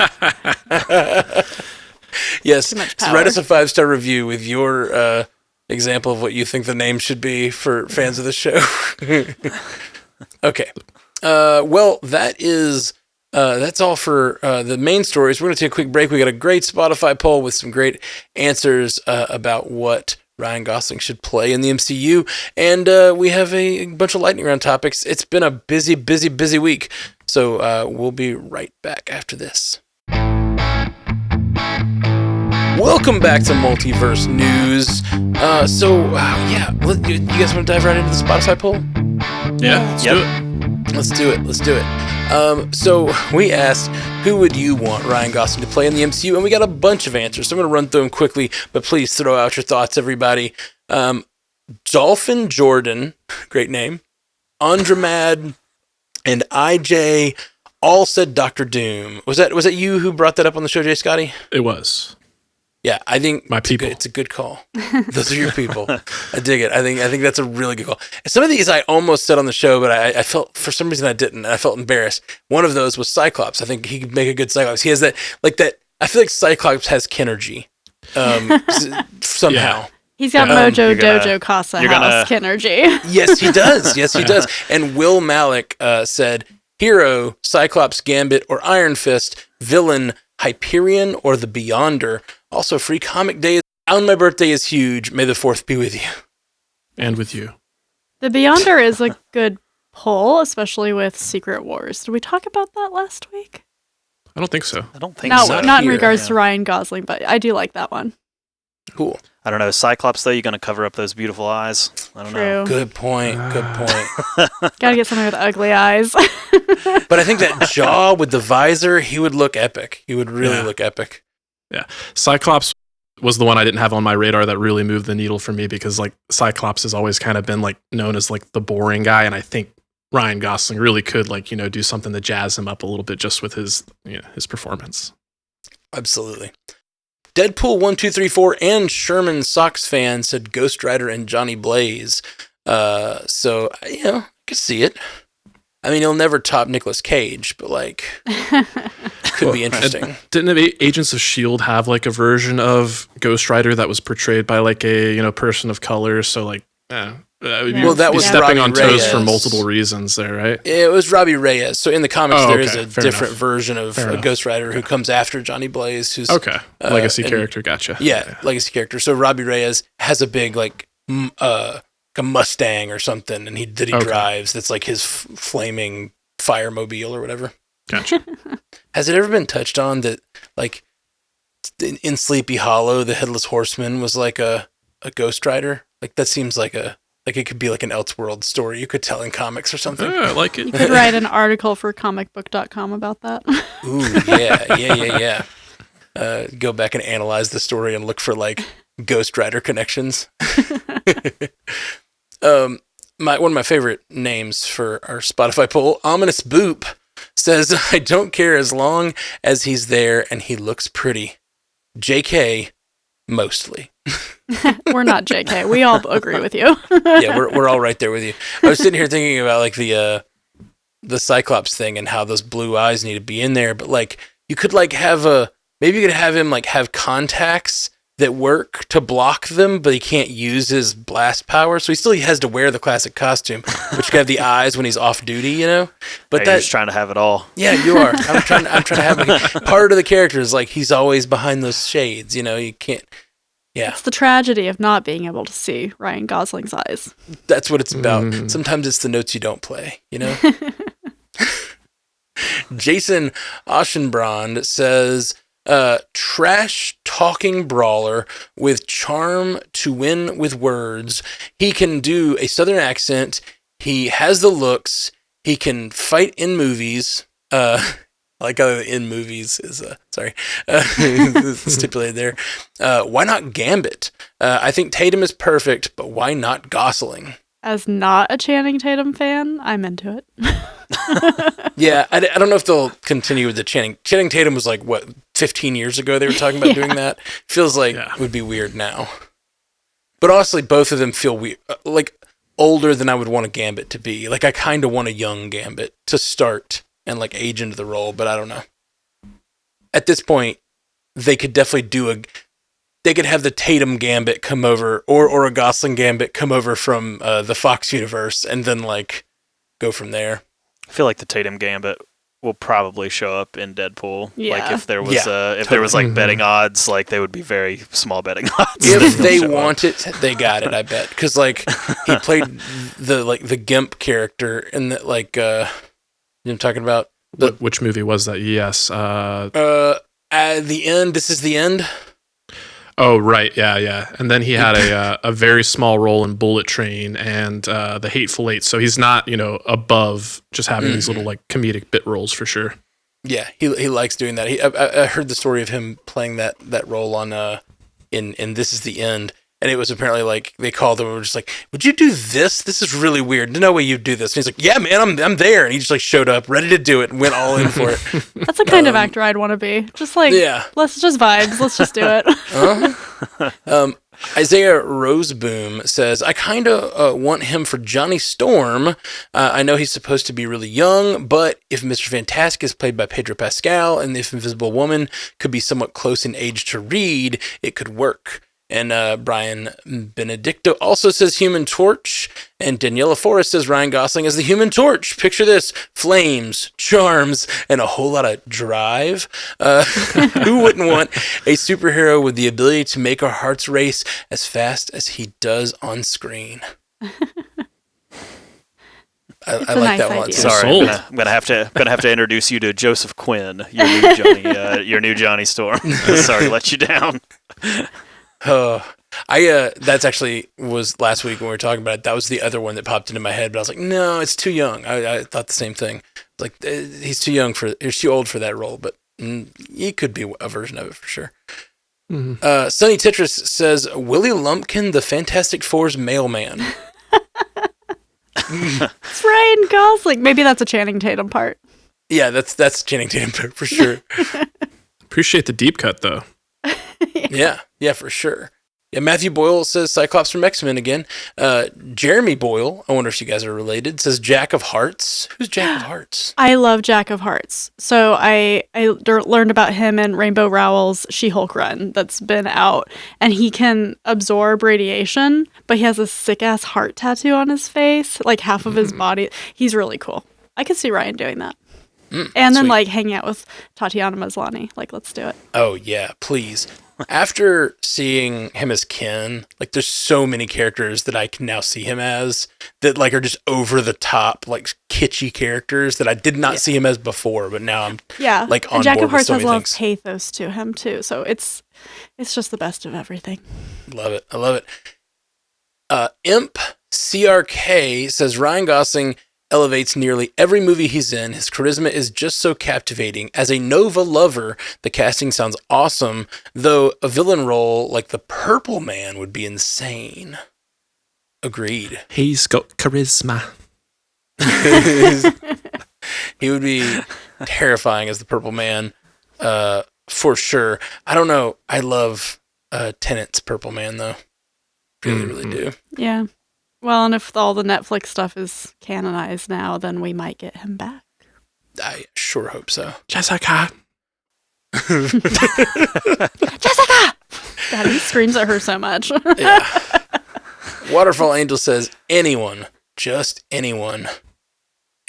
Yes, so write us a 5-star review with your example of what you think the name should be for fans of the show. Okay. Well, that's all for the main stories. We're going to take a quick break. We got a great Spotify poll with some great answers about what Ryan Gosling should play in the MCU. And we have a bunch of lightning round topics. It's been a busy, busy, busy week. So we'll be right back after this. Welcome back to Multiverse News. You guys want to dive right into the Spotify poll? Yeah, let's do it. So we asked, who would you want Ryan Gosling to play in the MCU? And we got a bunch of answers. So I'm going to run through them quickly, but please throw out your thoughts, everybody. Dolphin Jordan, great name, Andromad, and IJ all said Dr. Doom. Was that you who brought that up on the show, Jay Scotty? It was. Yeah, I think my people. It's a good call. Those are your people. I dig it. I think that's a really good call. Some of these I almost said on the show, but I felt for some reason I didn't, and I felt embarrassed. One of those was Cyclops. I think he could make a good Cyclops. He has that. I feel like Cyclops has Kinergy, somehow. Yeah. He's got Mojo Dojo Casa House Kinergy. Yes, he does. Yes, he does. And Will Malik said, hero, Cyclops, Gambit, or Iron Fist, villain, Hyperion, or the Beyonder. Also, free comic day on my birthday is huge. May the 4th be with you. And with you. The Beyonder is a good pull, especially with Secret Wars. Did we talk about that last week? I don't think so. I don't think so. Not in regards to Ryan Gosling, but I do like that one. Cool. I don't know. Cyclops, though, you going to cover up those beautiful eyes? I don't know. Good point. Gotta get somebody with ugly eyes. But I think that jaw with the visor, he would look epic. He would really look epic. Yeah. Cyclops was the one I didn't have on my radar that really moved the needle for me because Cyclops has always kind of been known as the boring guy. And I think Ryan Gosling really could do something to jazz him up a little bit just with his performance. Absolutely. Deadpool 1234 and Sherman Sox fan said Ghost Rider and Johnny Blaze. So I could see it. I mean, he'll never top Nicolas Cage, but could be interesting. Didn't Agents of S.H.I.E.L.D. have a version of Ghost Rider that was portrayed by a person of color? So that was Robbie stepping on toes Reyes. for multiple reasons there, right? It was Robbie Reyes. So in the comics, there is a Fair different enough. version of Ghost Rider who comes after Johnny Blaze, who's legacy character. Gotcha. Yeah, legacy character. So Robbie Reyes has a big a Mustang or something, and he drives. That's his flaming Firemobile or whatever. Gotcha. Has it ever been touched on that in Sleepy Hollow, the Headless Horseman was a Ghost Rider? That seems like it could be an Elseworld story you could tell in comics or something. Yeah, I like it. You could write an article for comicbook.com about that. Ooh, yeah. Go back and analyze the story and look for Ghost Rider connections. One of my favorite names for our Spotify poll, Ominous Boop, says, I don't care as long as he's there and he looks pretty. JK, mostly. We're not JK. We all agree with you. Yeah, we're all right there with you. I was sitting here thinking about the Cyclops thing and how those blue eyes need to be in there, but you could maybe you could have him have contacts that work to block them, but he can't use his blast power, so he still has to wear the classic costume, which could have the eyes when he's off duty, But you're just trying to have it all. Yeah, you are. I'm trying to have part of the character is he's always behind those shades, you can't. Yeah. It's the tragedy of not being able to see Ryan Gosling's eyes. That's what it's about. Sometimes it's the notes you don't play, Jason Oschenbrand says, trash talking brawler with charm to win with words. He can do a southern accent. He has the looks. He can fight in movies. In movies is stipulated there. Why not Gambit? I think Tatum is perfect, but why not Gosling? As not a Channing Tatum fan, I'm into it. Yeah, I don't know if they'll continue with the Channing. Channing Tatum was 15 years ago they were talking about doing that. Feels it would be weird now. But honestly, both of them feel weird, older than I would want a Gambit to be. I kind of want a young Gambit to start and like age into the role, but I don't know. At this point, they could definitely they could have the Tatum Gambit come over or a Gosling Gambit come over from the Fox universe and then like go from there. I feel like the Tatum Gambit will probably show up in Deadpool. Yeah. Like if there was like betting odds, like they would be very small betting odds. If they want it, they got it, I bet. Because like he played the Gimp character in the like you know what I'm talking about? Which movie was that? Yes. At the end, This Is the End. Oh, right. Yeah. And then he had a very small role in Bullet Train and The Hateful Eight. So he's not, above just having these little like comedic bit roles for sure. Yeah, he likes doing that. I heard the story of him playing that role on in This Is the End, and it was apparently like they called him and were just like, "Would you do this? This is really weird. No way you'd do this." And he's like, "Yeah, man, I'm there." And he just like showed up, ready to do it, and went all in for it. That's the kind of actor I'd want to be. Just like, let's just vibes. Let's just do it. Isaiah Roseboom says, I kind of want him for Johnny Storm. I know he's supposed to be really young, but if Mr. Fantastic is played by Pedro Pascal and if Invisible Woman could be somewhat close in age to Reed, it could work. And Brian Benedicto also says Human Torch. And Daniela Forrest says Ryan Gosling as the Human Torch. Picture this: flames, charms, and a whole lot of drive. Who wouldn't want a superhero with the ability to make our hearts race as fast as he does on screen? I like nice that one. idea. Sorry, I'm gonna have to introduce you to Joseph Quinn, your new Johnny Storm. Sorry to let you down. That's actually was last week when we were talking about it. That was the other one that popped into my head, but I was like, no, it's too young. I thought the same thing. Like he's too old for that role, but he could be a version of it for sure. Mm-hmm. Sonny Tetris says Willie Lumpkin, the Fantastic Four's mailman. It's Ryan Gosling. Maybe that's a Channing Tatum part. Yeah, that's Channing Tatum part for sure. Appreciate the deep cut though. Yeah, for sure. Yeah, Matthew Boyle says Cyclops from X-Men again. Jeremy Boyle, I wonder if you guys are related, says Jack of Hearts. Who's Jack of Hearts? I love Jack of Hearts. So I learned about him in Rainbow Rowell's She-Hulk run that's been out. And he can absorb radiation, but he has a sick-ass heart tattoo on his face, like half of his body. He's really cool. I could see Ryan doing that. And then, like, hanging out with Tatiana Maslany. Like, let's do it. Oh, yeah, please. After seeing him as Ken, like, there's so many characters that I can now see him as that, like, are just over the top, like, kitschy characters that I did not see him as before, but now I'm, like, on Jack board of Hearts with so has a many lot things. of pathos to him, too. So it's just the best of everything. Love it. I love it. Imp CRK says Ryan Gosling elevates nearly every movie he's in. His charisma is just so captivating. As a Nova lover, the casting sounds awesome, though a villain role like the Purple Man would be insane. Agreed. He's got charisma. He would be terrifying as the Purple Man, for sure. I don't know. I love Tennant's Purple Man, though. Really do. Yeah. Well, and if all the Netflix stuff is canonized now, then we might get him back. I sure hope so. Jessica! Jessica! God, he screams at her so much. Yeah. Waterfall Angel says, anyone. Just anyone.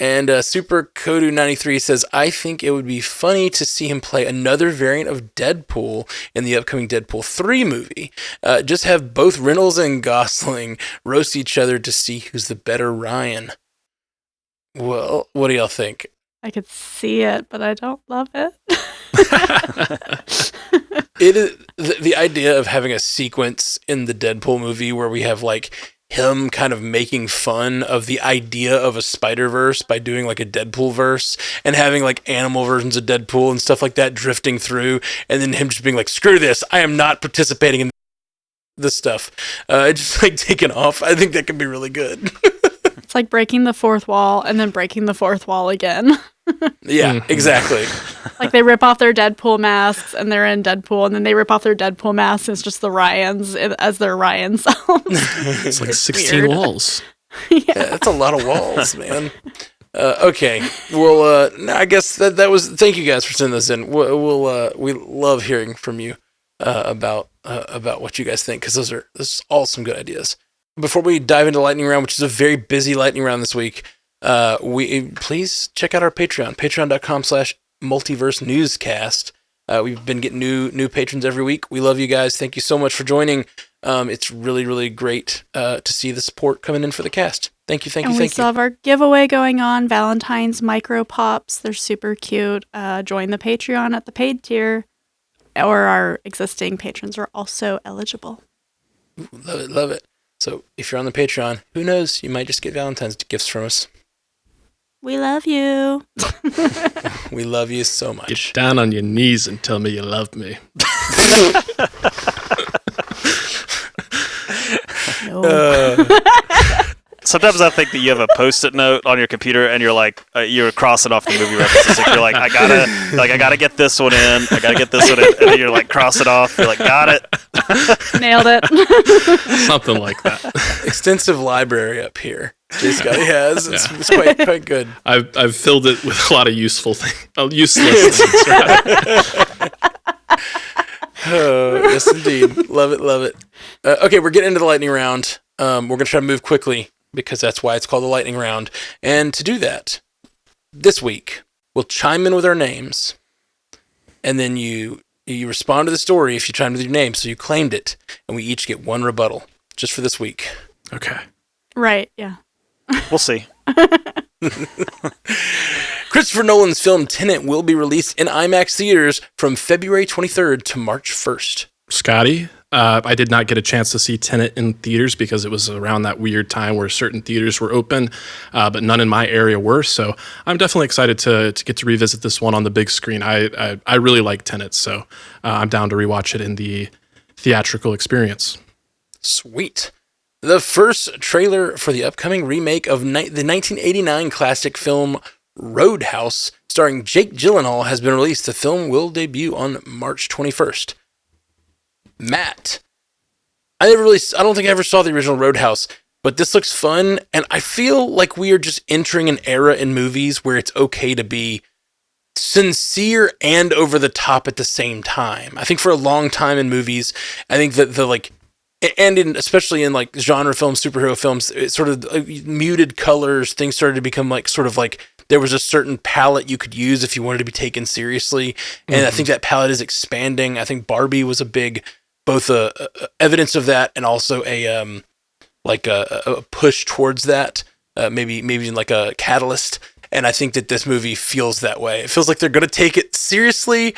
And Super Kodu 93 says, I think it would be funny to see him play another variant of Deadpool in the upcoming Deadpool 3 movie. Just have both Reynolds and Gosling roast each other to see who's the better Ryan. Well, what do y'all think? I could see it, but I don't love it. It is the idea of having a sequence in the Deadpool movie where we have like him kind of making fun of the idea of a Spider-Verse by doing like a Deadpool verse and having like animal versions of Deadpool and stuff like that drifting through, and then him just being like, screw this, I am not participating in this stuff. Just like taking off. I think that could be really good. It's like breaking the fourth wall and then breaking the fourth wall again. Yeah, exactly. Like they rip off their Deadpool masks and they're in Deadpool, and then they rip off their Deadpool masks and it's just the Ryans as their Ryan selves. It's like 16 walls. Yeah. That's a lot of walls, man. Okay. Well, I guess that was. Thank you guys for sending this in. We love hearing from you about what you guys think, because this is all some good ideas. Before we dive into lightning round, which is a very busy lightning round this week, please check out our Patreon, patreon.com/multiverse newscast. We've been getting new patrons every week. We love you guys. Thank you so much for joining. It's really, really great to see the support coming in for the cast. Thank you. And we still have our giveaway going on, Valentine's Micro Pops. They're super cute. Join the Patreon at the paid tier, or our existing patrons are also eligible. Ooh, love it. So if you're on the Patreon, who knows? You might just get Valentine's gifts from us. We love you. We love you so much. Get down on your knees and tell me you love me. No. Sometimes I think that you have a Post-it note on your computer and you're like, you're crossing off the movie references. Like you're like, I gotta get this one in. I gotta get this one in. And then you're like, cross it off. You're like, got it. Nailed it. Something like that. Extensive library up here. Jay Scotty has. It's quite good. I've filled it with a lot of useless things. Right? Oh, yes, indeed. Love it. Okay, we're getting into the lightning round. We're going to try to move quickly because that's why it's called the lightning round. And to do that, this week, we'll chime in with our names. And then you respond to the story if you chimed with your name. So you claimed it. And we each get one rebuttal just for this week. Okay. Right, yeah. We'll see. Christopher Nolan's film Tenet will be released in IMAX theaters from February 23rd to March 1st. Scotty, I did not get a chance to see Tenet in theaters because it was around that weird time where certain theaters were open, but none in my area were. So I'm definitely excited to get to revisit this one on the big screen. I really like Tenet, so I'm down to rewatch it in the theatrical experience. Sweet. The first trailer for the upcoming remake of the 1989 classic film Roadhouse, starring Jake Gyllenhaal, has been released. The film will debut on March 21st. Matt, I don't think I ever saw the original Roadhouse, but this looks fun, and I feel like we are just entering an era in movies where it's okay to be sincere and over the top at the same time. I think for a long time in movies, I think that especially in like genre films, superhero films, it sort of muted colors, things started to become like sort of like there was a certain palette you could use if you wanted to be taken seriously. And I think that palette is expanding. I think Barbie was a big, both evidence of that and also a push towards that, maybe like a catalyst. And I think that this movie feels that way. It feels like they're going to take it seriously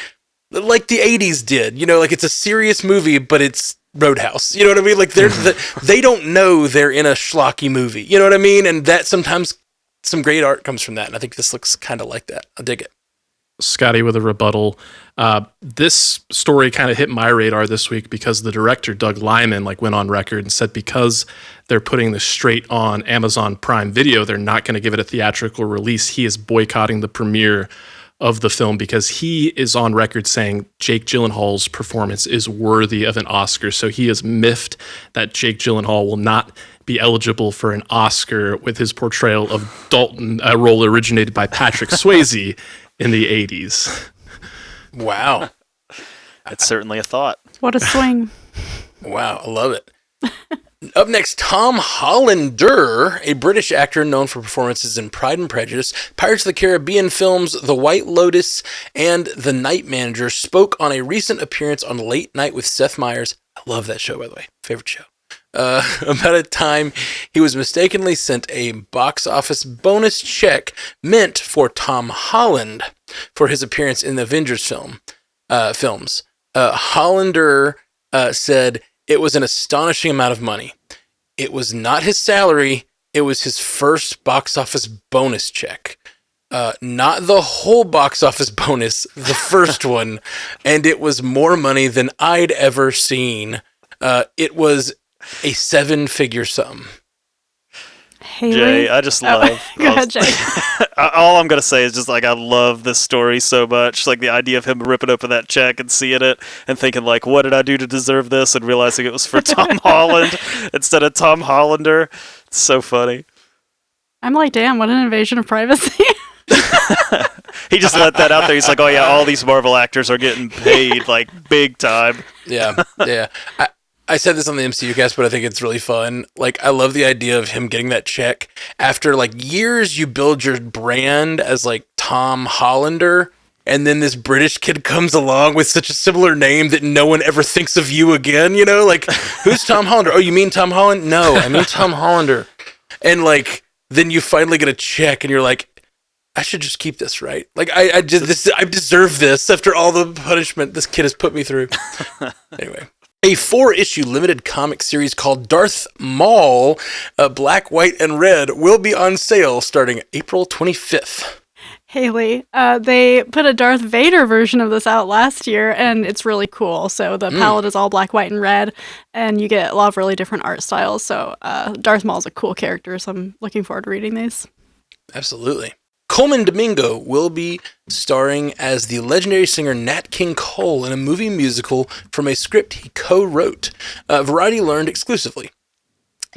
like the 80s did, like it's a serious movie, but it's Roadhouse. You know what I mean? Like they don't know they're in a schlocky movie. You know what I mean? And that sometimes some great art comes from that. And I think this looks kind of like that. I dig it. Scotty with a rebuttal. This story kind of hit my radar this week because the director, Doug Liman, went on record and said because they're putting this straight on Amazon Prime Video, they're not going to give it a theatrical release. He is boycotting the premiere of the film because he is on record saying Jake Gyllenhaal's performance is worthy of an Oscar. So he is miffed that Jake Gyllenhaal will not be eligible for an Oscar with his portrayal of Dalton, a role originated by Patrick Swayze in the 80s. Wow. It's certainly a thought. What a swing. Wow, I love it. Up next, Tom Hollander, a British actor known for performances in Pride and Prejudice, Pirates of the Caribbean films The White Lotus, and The Night Manager, spoke on a recent appearance on Late Night with Seth Meyers. I love that show, by the way. Favorite show. About a time he was mistakenly sent a box office bonus check meant for Tom Holland for his appearance in the Avengers films. Hollander said it was an astonishing amount of money. It was not his salary. It was his first box office bonus check. Not the whole box office bonus, the first one. And it was more money than I'd ever seen. It was a 7-figure sum. Haley? Jay, I just love. Go ahead, Jay. All I'm gonna say is just I love this story so much. The idea of him ripping open that check and seeing it and thinking what did I do to deserve this, and realizing it was for Tom Holland instead of Tom Hollander. It's so funny. I'm like, damn, what an invasion of privacy. He just let that out there. He's like, oh yeah, all these Marvel actors are getting paid like big time. Yeah. I said this on the MCU cast, but I think it's really fun. Like, I love the idea of him getting that check after like years. You build your brand as like Tom Hollander, and then this British kid comes along with such a similar name that no one ever thinks of you again. You know, like, who's Tom Hollander? Oh, you mean Tom Holland? No, I mean Tom Hollander. And like, then you finally get a check, and you're like, I should just keep this, right? Like, I deserve this after all the punishment this kid has put me through. Anyway. A 4-issue limited comic series called Darth Maul, Black, White, and Red will be on sale starting April 25th. Haley, they put a Darth Vader version of this out last year, and it's really cool. So the palette is all black, white, and red, and you get a lot of really different art styles. So Darth Maul is a cool character, so I'm looking forward to reading these. Absolutely. Coleman Domingo will be starring as the legendary singer Nat King Cole in a movie musical from a script he co-wrote. Variety learned exclusively.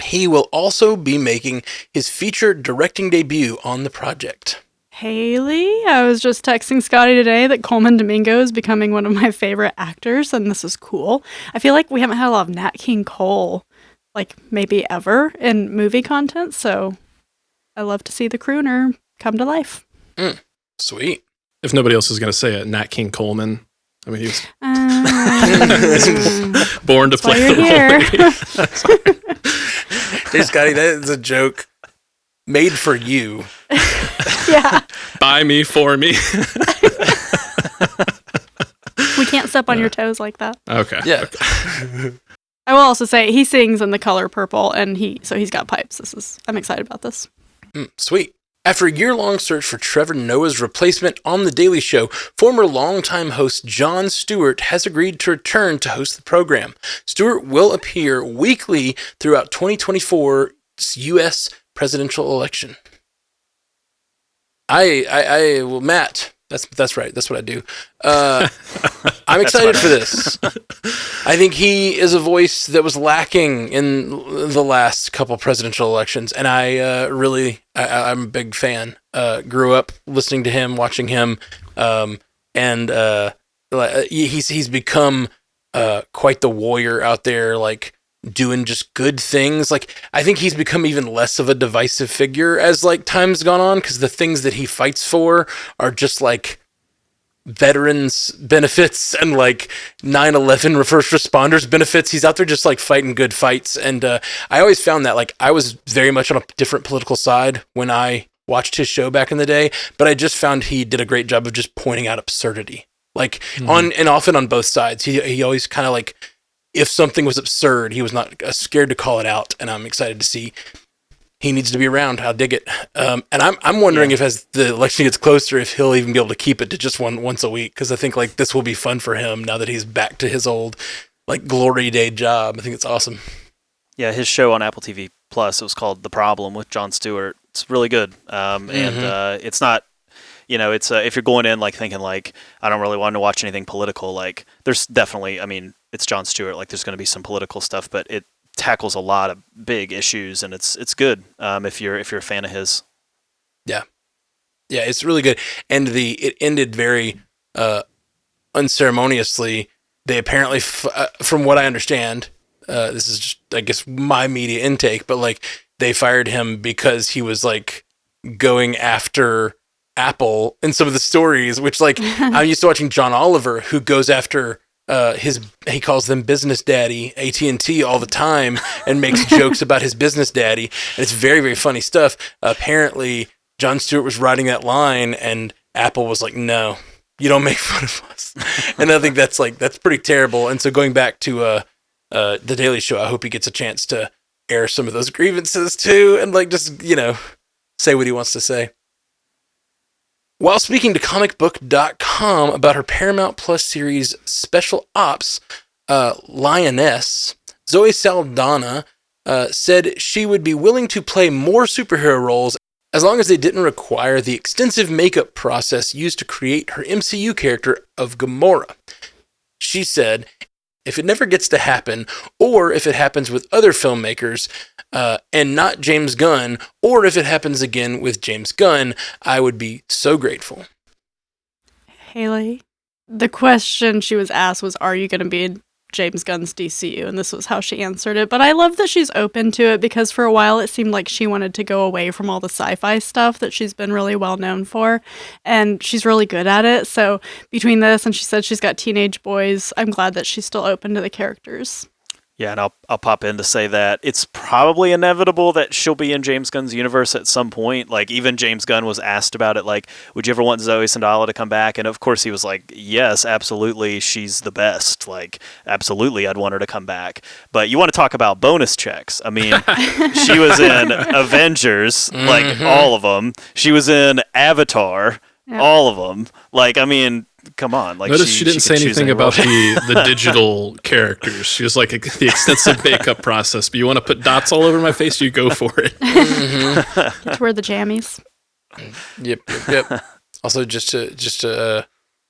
He will also be making his feature directing debut on the project. Haley, I was just texting Scotty today that Coleman Domingo is becoming one of my favorite actors, and this is cool. I feel like we haven't had a lot of Nat King Cole, like maybe ever, in movie content, so I love to see the crooner come to life. Sweet. If nobody else is going to say it, Nat King Coleman. I mean, he was born to play the role. Hey, Scotty, that is a joke made for you. Yeah. By me, for me. We can't step on your toes like that. Okay. Yeah. Okay. I will also say he sings in the color purple, and he's got pipes. I'm excited about this. Sweet. After a year-long search for Trevor Noah's replacement on The Daily Show, former longtime host Jon Stewart has agreed to return to host the program. Stewart will appear weekly throughout 2024's U.S. presidential election. Well, Matt, that's right. That's what I do. I'm excited for this. I think he is a voice that was lacking in the last couple presidential elections, and I'm a big fan. Grew up listening to him, watching him, and he's become quite the warrior out there, like doing just good things. Like, I think he's become even less of a divisive figure as like time's gone on, because the things that he fights for are just like veterans benefits and like 9/11 first responders benefits. He's out there just like fighting good fights. And I always found that, like, I was very much on a different political side when I watched his show back in the day, but I just found he did a great job of just pointing out absurdity, like often on both sides. He always kind of like, if something was absurd, he was not scared to call it out. And I'm excited to see. He needs to be around. I'll dig it. And I'm wondering if, as the election gets closer, if he'll even be able to keep it to just once a week. Because I think like this will be fun for him now that he's back to his old like glory day job. I think it's awesome. Yeah, his show on Apple TV Plus, it was called The Problem with Jon Stewart. It's really good. And it's not, it's if you're going in like thinking like, I don't really want to watch anything political, like there's definitely, I mean, it's Jon Stewart, like there's going to be some political stuff, but it tackles a lot of big issues, and it's good if you're a fan of his. Yeah, it's really good. And it ended very unceremoniously. They apparently, from what I understand, this is just, I guess, my media intake, but like they fired him because he was like going after Apple in some of the stories, which like I'm used to watching John Oliver, who goes after he calls them business daddy, AT&T, all the time, and makes jokes about his business daddy. And it's very, very funny stuff. Apparently Jon Stewart was writing that line and Apple was like, no, you don't make fun of us. And I think that's pretty terrible. And so going back to The Daily Show, I hope he gets a chance to air some of those grievances too, and like just, say what he wants to say. While speaking to comicbook.com about her Paramount Plus series Special Ops, Lioness, Zoe Saldana said she would be willing to play more superhero roles as long as they didn't require the extensive makeup process used to create her MCU character of Gamora. She said, if it never gets to happen, or if it happens with other filmmakers and not James Gunn, or if it happens again with James Gunn, I would be so grateful. Haley, the question she was asked was, are you going to be in James Gunn's DCU? And this was how she answered it. But I love that she's open to it, because for a while it seemed like she wanted to go away from all the sci-fi stuff that she's been really well known for. And she's really good at it. So between this and she said she's got teenage boys, I'm glad that she's still open to the characters. Yeah, and I'll pop in to say that it's probably inevitable that she'll be in James Gunn's universe at some point. Like, even James Gunn was asked about it, like, would you ever want Zoe Saldana to come back? And of course he was like, yes, absolutely, she's the best. Like, absolutely, I'd want her to come back. But you want to talk about bonus checks. I mean, she was in Avengers, like, all of them. She was in Avatar, all of them. Like, I mean... Come on. Like, notice she didn't say anything about the digital characters. She was like the extensive makeup process. But you want to put dots all over my face, you go for it. Get to wear the jammies. Yep. Also, just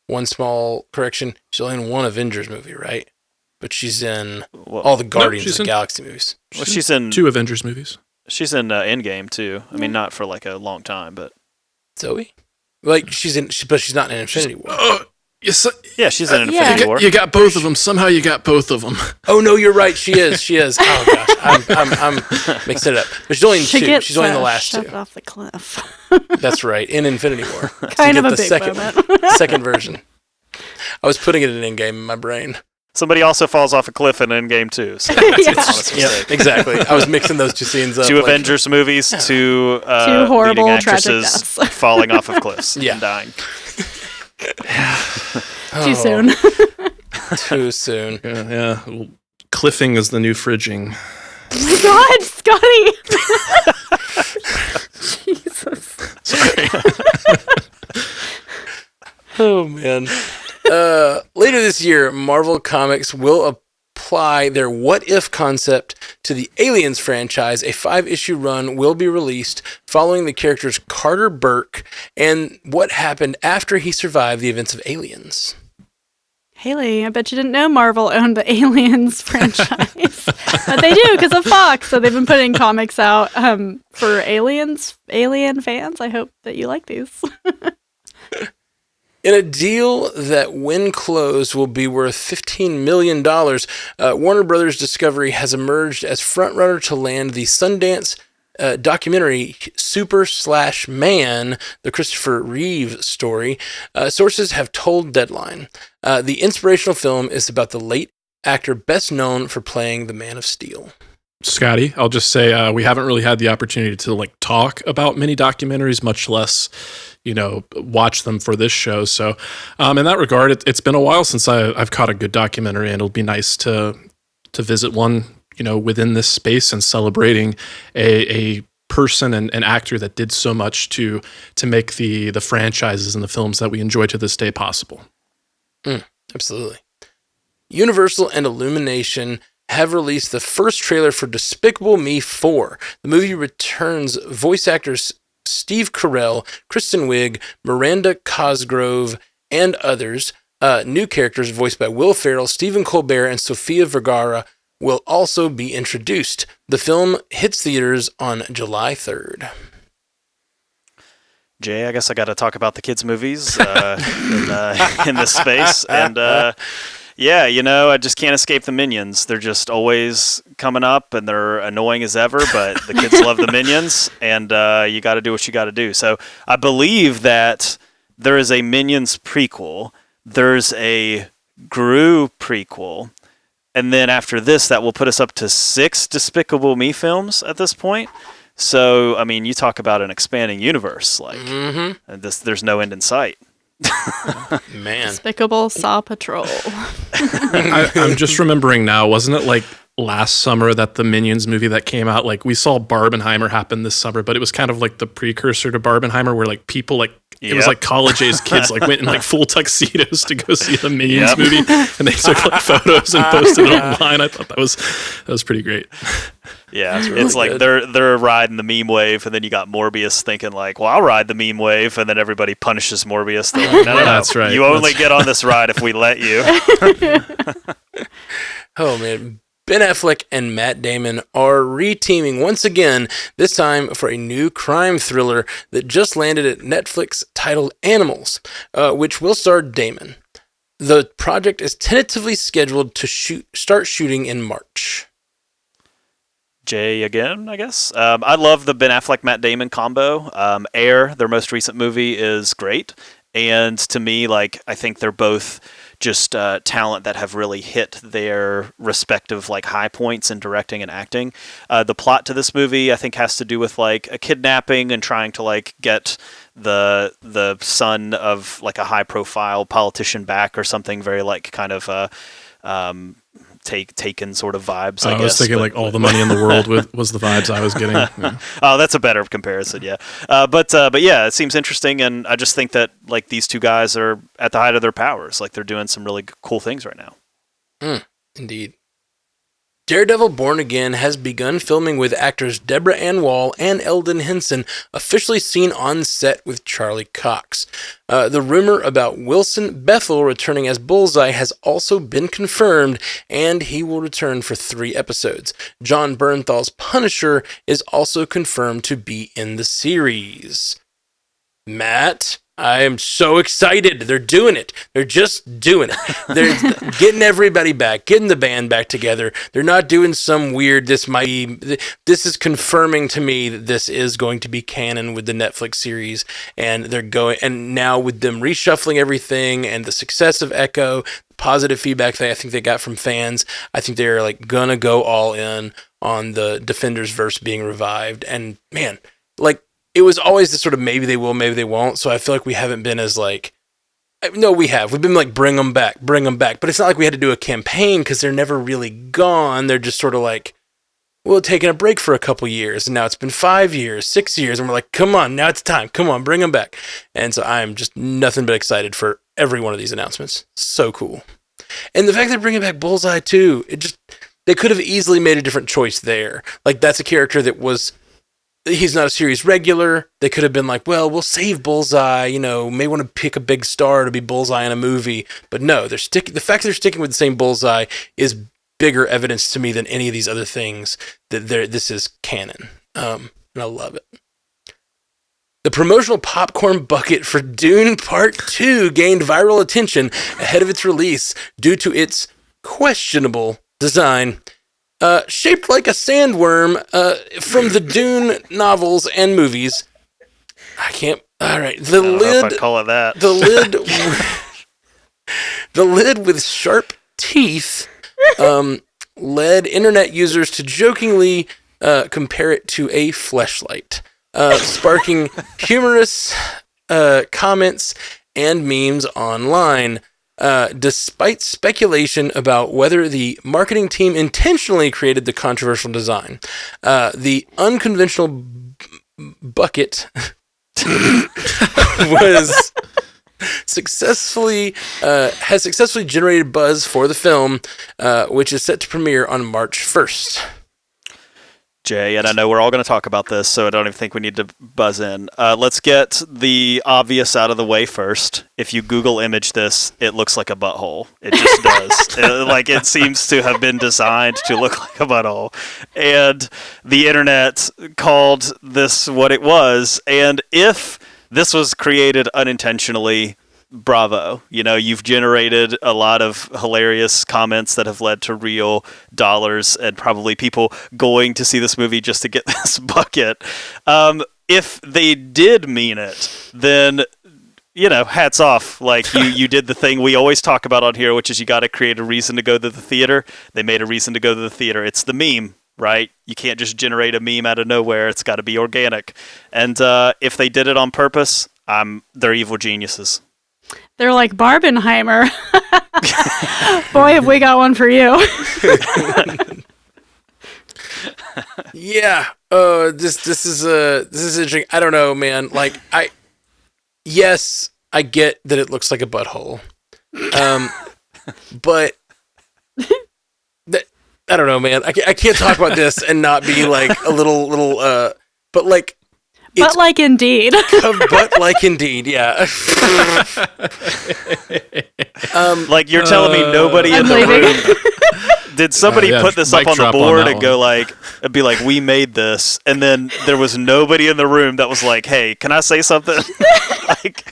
one small correction. She's only in one Avengers movie, right? But she's in all the Guardians of the Galaxy movies. Well, she's in 2 Avengers movies. She's in Endgame too. I mean, not for like a long time, but Zoe. Like, but she's not in Infinity War. Yeah, she's in Infinity War. You got both of them. Somehow you got both of them. Oh no, you're right. She is. Oh gosh, I'm mixing it up. But she's only in 2. She's only in the last 2. Off the cliff. That's right. In Infinity War. Kind of a big moment. Second version. I was putting it in Endgame in my brain. Somebody also falls off a cliff in Endgame too. So it's yeah, exactly. I was mixing those 2 scenes up. 2 Avengers movies, 2 horrible, leading tragic actresses deaths. falling off of cliffs and dying. Too soon. Too soon. Yeah. Well, cliffing is the new fridging. Oh my God, Scotty! Jesus. Sorry. Oh man. Later this year, Marvel Comics will apply their what if concept to the Aliens franchise. A 5-issue run will be released following the characters Carter Burke and what happened after he survived the events of Aliens. Haley, I bet you didn't know Marvel owned the Aliens franchise. But they do, because of Fox. So they've been putting comics out for alien fans. I hope that you like these. In a deal that, when closed, will be worth $15 million, Warner Brothers Discovery has emerged as frontrunner to land the Sundance documentary Super/Man, the Christopher Reeve story. Sources have told Deadline. The inspirational film is about the late actor best known for playing the Man of Steel. Scotty, I'll just say we haven't really had the opportunity to talk about mini documentaries, much less, watch them for this show. So in that regard, it's been a while since I've caught a good documentary, and it'll be nice to visit one, within this space and celebrating a person and an actor that did so much to make the franchises and the films that we enjoy to this day possible. Absolutely. Universal and Illumination have released the first trailer for Despicable Me 4. The movie returns voice actors Steve Carell, Kristen Wiig, Miranda Cosgrove, and others. New characters voiced by Will Ferrell, Stephen Colbert, and Sofia Vergara will also be introduced. The film hits theaters on July 3rd. Jay, I guess I got to talk about the kids' movies in this space. And yeah, I just can't escape the Minions. They're just always coming up, and they're annoying as ever, but the kids love the Minions, and you got to do what you got to do. So I believe that there is a Minions prequel, there's a Gru prequel, and then after this, that will put us up to 6 Despicable Me films at this point. So, I mean, you talk about an expanding universe, there's no end in sight. Man. Despicable Saw Patrol. I'm just remembering now, wasn't it last summer that the Minions movie that came out, we saw Barbenheimer happen this summer, but it was kind of like the precursor to Barbenheimer where people it was college-age kids went in full tuxedos to go see the Minions movie, and they took photos and posted it online. I thought that was pretty great. Yeah, really it's like good. they're riding the meme wave, and then you got Morbius thinking like, "Well, I'll ride the meme wave," and then everybody punishes Morbius. They're like, no, That's right. You only get on this ride if we let you. Oh man, Ben Affleck and Matt Damon are re-teaming once again, this time for a new crime thriller that just landed at Netflix titled Animals, which will star Damon. The project is tentatively scheduled to start shooting in March. Jay again, I guess. I love the Ben Affleck Matt Damon combo. Air, their most recent movie, is great, and to me, like, I think they're both just talent that have really hit their respective like high points in directing and acting. The plot to this movie, I think, has to do with like a kidnapping and trying to like get the son of like a high profile politician back or something. Very like kind of taken sort of vibes. I guess. Was thinking like All the Money in the World was the vibes I was getting. Yeah. Oh, that's a better comparison, yeah. But yeah, it seems interesting, and I just think that like these two guys are at the height of their powers. Like they're doing some really cool things right now. Indeed. Daredevil Born Again has begun filming with actors Deborah Ann Wall and Eldon Henson officially seen on set with Charlie Cox. The rumor about Wilson Bethel returning as Bullseye has also been confirmed, and he will return for 3 episodes. John Bernthal's Punisher is also confirmed to be in the series. Matt, I am so excited. They're doing it. They're just doing it. They're getting everybody back, getting the band back together. They're not doing some weird, this is confirming to me that this is going to be canon with the Netflix series. And they're going, and now with them reshuffling everything and the success of Echo, positive feedback that I think they got from fans, I think they're like gonna go all in on the Defenders verse being revived. And man, like, it was always this sort of maybe they will, maybe they won't. So I feel like we haven't been as like, no, we have. We've been like, bring them back. But it's not like we had to do a campaign because they're never really gone. They're just sort of like, well, taking a break for a couple years. And now it's been 5 years, 6 years. And we're like, come on, now it's time. Come on, bring them back. And so I'm just nothing but excited for every one of these announcements. So cool. And the fact they're bringing back Bullseye too, they could have easily made a different choice there. Like, that's a character that he's not a series regular. They could have been like, well, we'll save Bullseye, may want to pick a big star to be Bullseye in a movie. But no, the fact they're sticking with the same Bullseye is bigger evidence to me than any of these other things that this is canon. And I love it. The promotional popcorn bucket for Dune Part 2 gained viral attention ahead of its release due to its questionable design. Shaped like a sandworm from the Dune novels and movies. All right. The lid. Know if I'd call it that. The lid with sharp teeth led internet users to jokingly compare it to a fleshlight, sparking humorous comments and memes online. Despite speculation about whether the marketing team intentionally created the controversial design, the unconventional bucket has successfully generated buzz for the film, which is set to premiere on March 1st. Jay, and I know we're all going to talk about this, so I don't even think we need to buzz in. Let's get the obvious out of the way first. If you Google image this, it looks like a butthole. It just does. It seems to have been designed to look like a butthole. And the internet called this what it was. And if this was created unintentionally, bravo. You've generated a lot of hilarious comments that have led to real dollars and probably people going to see this movie just to get this bucket. If they did mean it, then, hats off. Like, you did the thing we always talk about on here, which is you got to create a reason to go to the theater. They made a reason to go to the theater. It's the meme, right? You can't just generate a meme out of nowhere. It's got to be organic. And if they did it on purpose, they're evil geniuses. They're like Barbenheimer. Boy, have we got one for you. Yeah. This is interesting. I don't know, man. Like, yes, I get that it looks like a butthole. But I don't know, man. I can't talk about this and not be like a little, but like. But like indeed. But like indeed, yeah. Like you're telling me nobody in the room. Did somebody put this up on the board and go like, it'd be like, we made this, and then there was nobody in the room that was like, hey, can I say something? Like,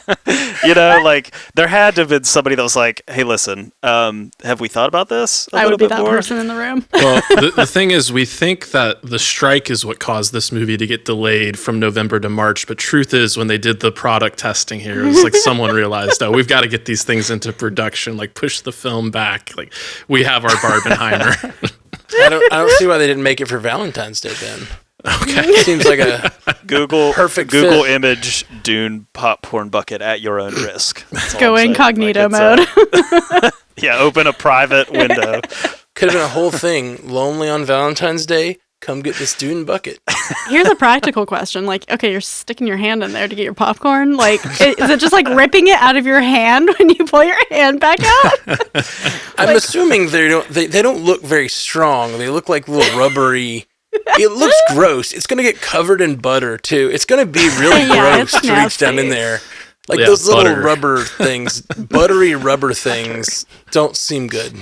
you know, like there had to have been somebody that was like, hey, listen, have we thought about this? I would be that person in the room. Well, the thing is, we think that the strike is what caused this movie to get delayed from November to March, but truth is, when they did the product testing here, it was like someone realized, oh, we've got to get these things into production, like push the film back. Like we have our Barbenheimer. I don't see why they didn't make it for Valentine's Day then. Okay. Seems like a perfect Google fit. image Dune popcorn bucket at your own risk. Go incognito mode. Yeah, open a private window. Could have been a whole thing. Lonely on Valentine's Day? Come get this Dune bucket. Here's a practical question. Like, okay, you're sticking your hand in there to get your popcorn. Like, is it just like ripping it out of your hand when you pull your hand back out? I'm assuming they don't look very strong. They look like little rubbery. It looks gross. It's going to get covered in butter, too. It's going to be really gross to reach down in there. Like those little rubber things, buttery rubber things, don't seem good.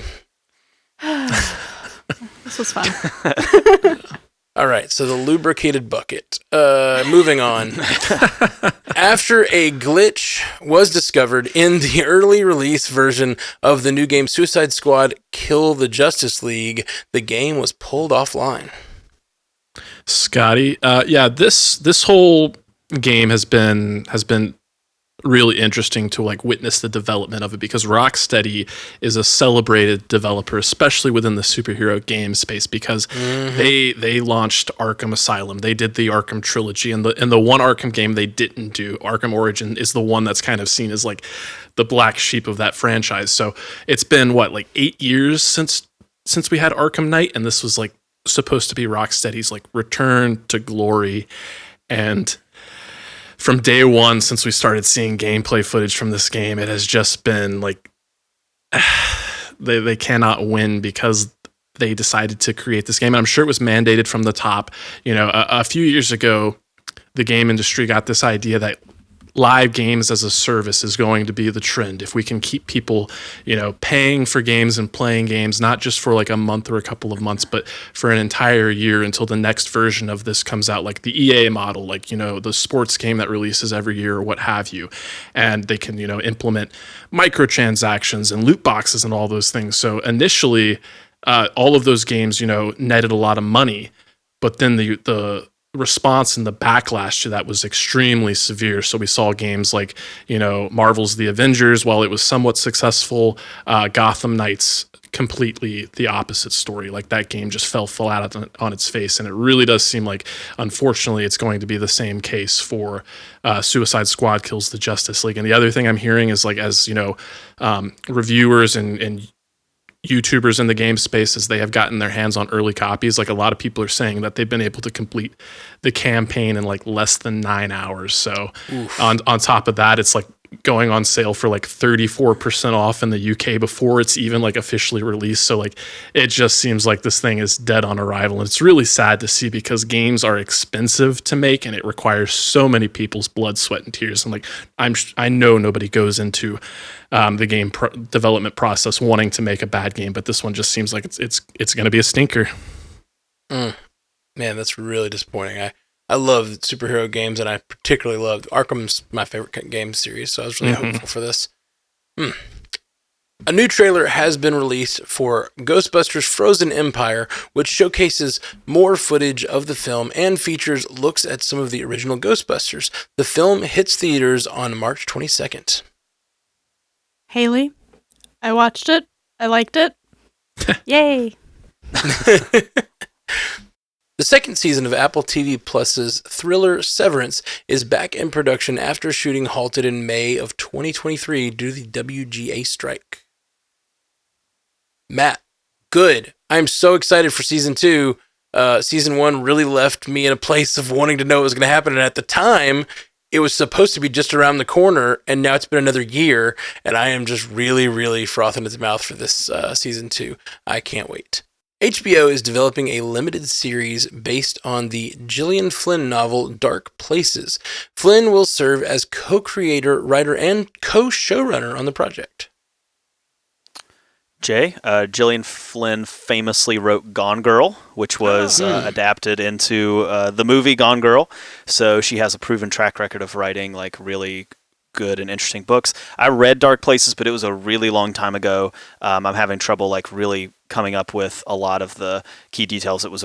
This was fun. All right, so the lubricated bucket. Moving on. After a glitch was discovered in the early release version of the new game Suicide Squad Kill the Justice League, the game was pulled offline. Scotty, this whole game has been really interesting to like witness the development of it, because Rocksteady is a celebrated developer, especially within the superhero game space, because they launched Arkham Asylum. They did the Arkham trilogy, and the one Arkham game they didn't do, Arkham Origin, is the one that's kind of seen as like the black sheep of that franchise. So it's been like 8 years since we had Arkham Knight, and this was like supposed to be Rocksteady's like return to glory. And from day one, since we started seeing gameplay footage from this game, it has just been like they cannot win because they decided to create this game. And I'm sure it was mandated from the top. You know, a few years ago, the game industry got this idea that live games as a service is going to be the trend. If we can keep people, you know, paying for games and playing games, not just for like a month or a couple of months, but for an entire year until the next version of this comes out, like the EA model, like, you know, the sports game that releases every year or what have you. And they can, you know, implement microtransactions and loot boxes and all those things. So initially, all of those games, you know, netted a lot of money, but then the response and the backlash to that was extremely severe. So we saw games like, you know, Marvel's The Avengers, while it was somewhat successful, Gotham Knights, completely the opposite story. Like that game just fell flat on its face. And it really does seem like, unfortunately, it's going to be the same case for Suicide Squad Kills the Justice League. And the other thing I'm hearing is, like, as you know, reviewers and YouTubers in the game space, as they have gotten their hands on early copies, like a lot of people are saying that they've been able to complete the campaign in like less than 9 hours. So on top of that, it's like going on sale for like 34% off in the UK before it's even like officially released. So like it just seems like this thing is dead on arrival. And it's really sad to see, because games are expensive to make and it requires so many people's blood, sweat, and tears. And like I know nobody goes into the game development process wanting to make a bad game, but this one just seems like it's going to be a stinker. Man, that's really disappointing. I love superhero games, and I particularly loved Arkham's my favorite game series, so I was really hopeful for this. A new trailer has been released for Ghostbusters Frozen Empire, which showcases more footage of the film and features looks at some of the original Ghostbusters. The film hits theaters on March 22nd. Haley, I watched it. I liked it. Yay. The second season of Apple TV Plus's thriller Severance is back in production after shooting halted in May of 2023 due to the WGA strike. Matt, good. I'm so excited for season 2. Season 1 really left me in a place of wanting to know what was going to happen, and at the time, it was supposed to be just around the corner, and now it's been another year, and I am just really, really frothing at the mouth for this season 2. I can't wait. HBO is developing a limited series based on the Gillian Flynn novel Dark Places. Flynn will serve as co-creator, writer, and co-showrunner on the project. Jay, Gillian Flynn famously wrote Gone Girl, which was adapted into the movie Gone Girl. So she has a proven track record of writing like really good and interesting books. I read Dark Places, but it was a really long time ago. I'm having trouble like really coming up with a lot of the key details. It was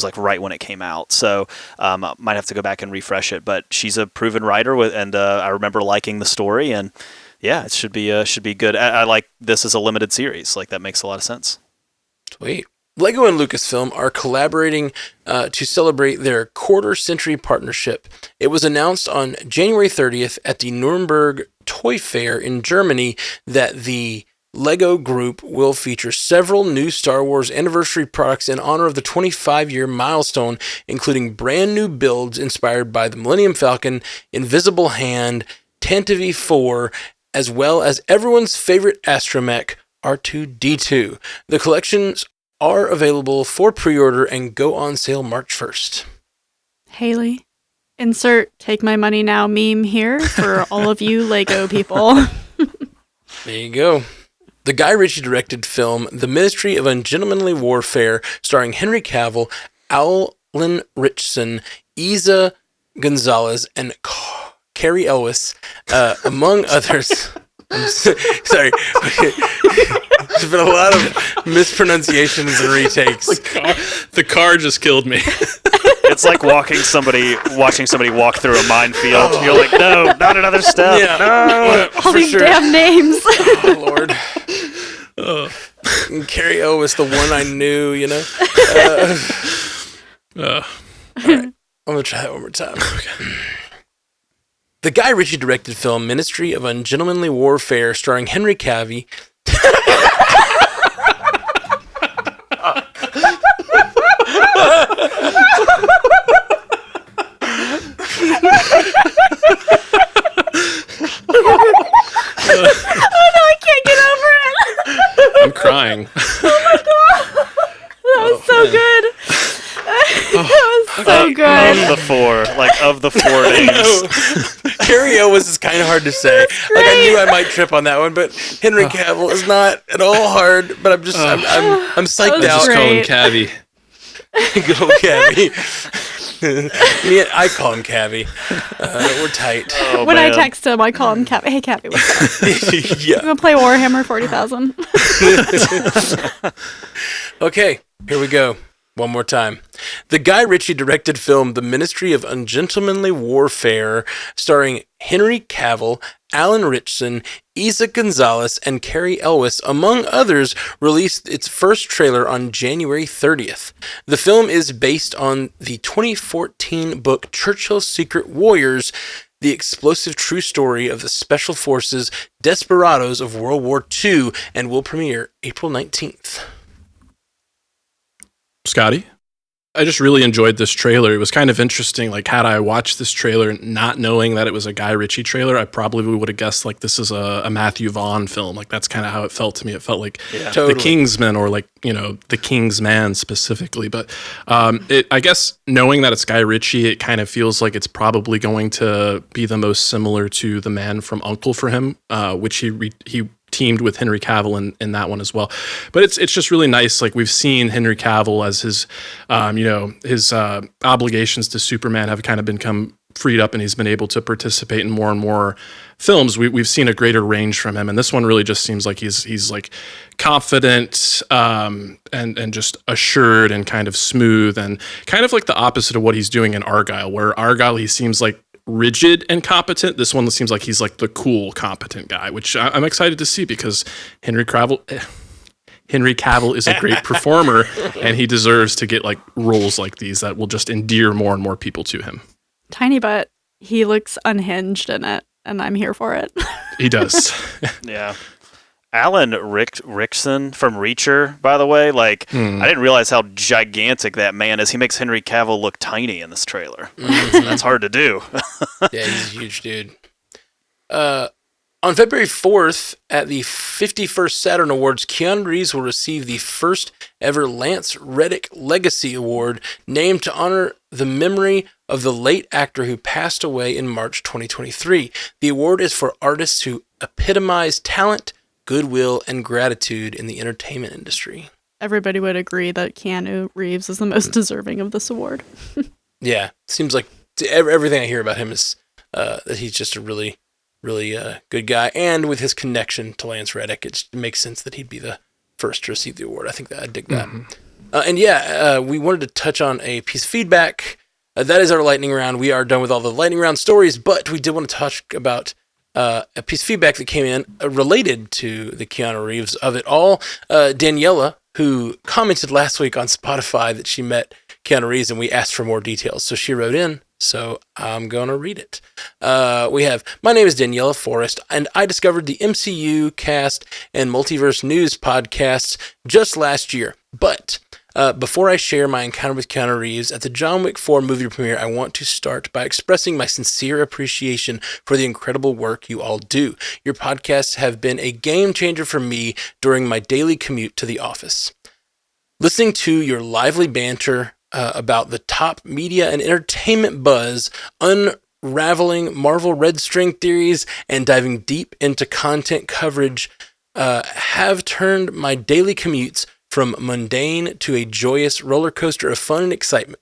like right when it came out, so I might have to go back and refresh it. But she's a proven writer, and I remember liking the story, and yeah, it should be good. I like this as a limited series. Like that makes a lot of sense. Sweet. Lego and Lucasfilm are collaborating to celebrate their quarter-century partnership. It was announced on January 30th at the Nuremberg Toy Fair in Germany that the Lego Group will feature several new Star Wars anniversary products in honor of the 25-year milestone, including brand new builds inspired by the Millennium Falcon, Invisible Hand, Tantive 4, as well as everyone's favorite astromech, R2-D2. The collections are available for pre-order and go on sale March 1st. Haley, insert take my money now meme here for all of you Lego people. There you go. The Guy Ritchie directed film The Ministry of Ungentlemanly Warfare, starring Henry Cavill, Alan Ritchson, Isa Gonzalez, and Carrie Elwes, among others. Sorry. There's been a lot of mispronunciations and retakes. The car just killed me. It's like watching somebody walk through a minefield. You're like, no, not another step. Yeah. No. All these damn names. Oh, Lord. And Carrie O was the one I knew, you know? All right. I'm going to try that one more time. Okay. The Guy Ritchie directed film Ministry of Ungentlemanly Warfare, starring Henry Cavill. Oh no, I can't get over it. I'm crying. Oh my god. That was so good. That was so good. Of the four names. Carrie O was kind of hard to say. Like I knew I might trip on that one, but Henry Cavill is not at all hard. But I'm just I'm psyched out. Just call him Cavi. Good old Cavi. I call him Cavi. We're tight. Oh, when man. I text him, I call him Cavi. Hey Cavi, what's up? Yeah. You gonna play Warhammer 40,000? Okay, here we go. One more time. The Guy Ritchie directed film The Ministry of Ungentlemanly Warfare, starring Henry Cavill, Alan Ritchson, Isa Gonzalez, and Carrie Elwes, among others, released its first trailer on January 30th. The film is based on the 2014 book Churchill's Secret Warriors, the explosive true story of the Special Forces desperados of World War II, and will premiere April 19th. Scotty? I just really enjoyed this trailer. It was kind of interesting. Like, had I watched this trailer not knowing that it was a Guy Ritchie trailer, I probably would have guessed like this is a Matthew Vaughn film. Like, that's kind of how it felt to me. It felt like Totally. The Kingsman, or like, you know, the King's Man specifically. But I guess knowing that it's Guy Ritchie, it kind of feels like it's probably going to be the most similar to The Man from U.N.C.L.E. for him, which he teamed with Henry Cavill in that one as well. But it's just really nice. Like, we've seen Henry Cavill as his, his obligations to Superman have kind of become freed up, and he's been able to participate in more and more films. We've seen a greater range from him, and this one really just seems like he's like confident and just assured and kind of smooth, and kind of like the opposite of what he's doing in Argyle, where Argyle he seems like rigid and competent. This one seems like he's like the cool, competent guy, which I'm excited to see, because Henry Cavill is a great performer, and he deserves to get like roles like these that will just endear more and more people to him. Tiny but he looks unhinged in it, and I'm here for it. He does. Yeah. Alan Ritchson from Reacher, by the way, like, I didn't realize how gigantic that man is. He makes Henry Cavill look tiny in this trailer. That's hard to do. Yeah, he's a huge dude. On February 4th, at the 51st Saturn Awards, Keanu Reeves will receive the first ever Lance Reddick Legacy Award, named to honor the memory of the late actor who passed away in March 2023. The award is for artists who epitomize talent, goodwill, and gratitude in the entertainment industry. Everybody would agree that Keanu Reeves is the most deserving of this award. Yeah, seems like everything I hear about him is that he's just a really good guy, and with his connection to Lance Reddick, it makes sense that he'd be the first to receive the award. I think that I dig that. We wanted to touch on a piece of feedback. That is our lightning round. We are done with all the lightning round stories, but we did want to talk about a piece of feedback that came in related to the Keanu Reeves of it all. Daniela, who commented last week on Spotify that she met Keanu Reeves, and we asked for more details, so she wrote in. So I'm going to read it. We have, my name is Daniela Forrest, and I discovered the MCU cast and Multiverse News podcasts just last year. But before I share my encounter with Keanu Reeves at the John Wick 4 movie premiere, I want to start by expressing my sincere appreciation for the incredible work you all do. Your podcasts have been a game changer for me during my daily commute to the office. Listening to your lively banter about the top media and entertainment buzz, unraveling Marvel red string theories, and diving deep into content coverage have turned my daily commutes from mundane to a joyous roller coaster of fun and excitement.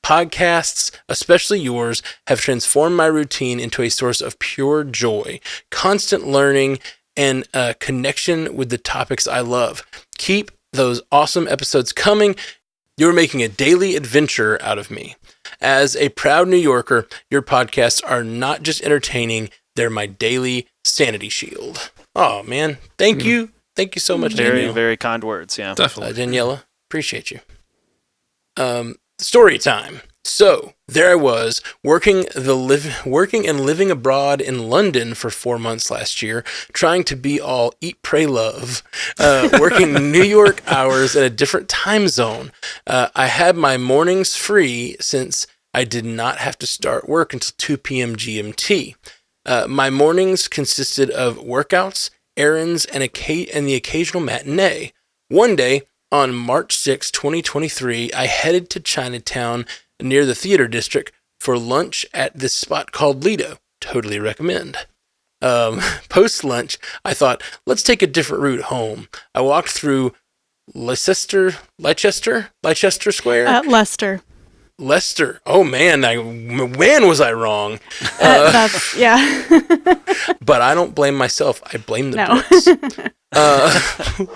Podcasts, especially yours, have transformed my routine into a source of pure joy, constant learning, and connection with the topics I love. Keep those awesome episodes coming. You're making a daily adventure out of me. As a proud New Yorker, your podcasts are not just entertaining, they're my daily sanity shield. Oh, man. Thank you. Thank you so much, Very, Danielle. Very kind words, yeah. Definitely. Daniela, appreciate you. Story time. So, there I was, working and living abroad in London for 4 months last year, trying to be all eat, pray, love, working New York hours at a different time zone. I had my mornings free since I did not have to start work until 2 p.m. GMT. My mornings consisted of workouts, errands, and the occasional matinee. One day, on March 6, 2023, I headed to Chinatown near the theater district for lunch at this spot called Lido. Totally recommend. Post-lunch, I thought, let's take a different route home. I walked through Leicester Square? Leicester. Oh, man, was I wrong. Yeah. But I don't blame myself. I blame the Brits.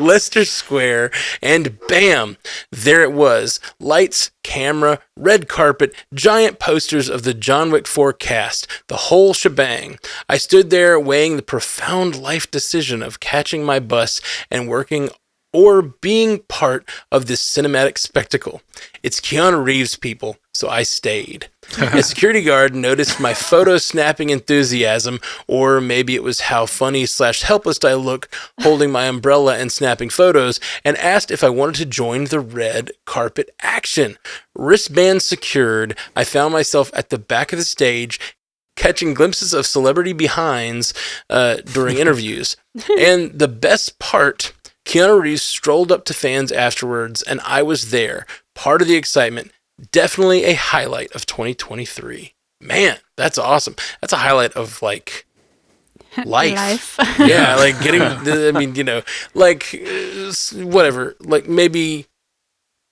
Leicester Square, and bam, there it was. Lights, camera, red carpet, giant posters of the John Wick 4 cast, the whole shebang. I stood there weighing the profound life decision of catching my bus and working or being part of this cinematic spectacle. It's Keanu Reeves, people, so I stayed. A security guard noticed my photo snapping enthusiasm, or maybe it was how funny/helpless I look holding my umbrella and snapping photos, and asked if I wanted to join the red carpet action. Wristband secured, I found myself at the back of the stage, catching glimpses of celebrity behinds during interviews. And the best part, Keanu Reeves strolled up to fans afterwards, and I was there, part of the excitement. Definitely a highlight of 2023. Man, that's awesome. That's a highlight of, like, life. Yeah, like getting, whatever. Like, maybe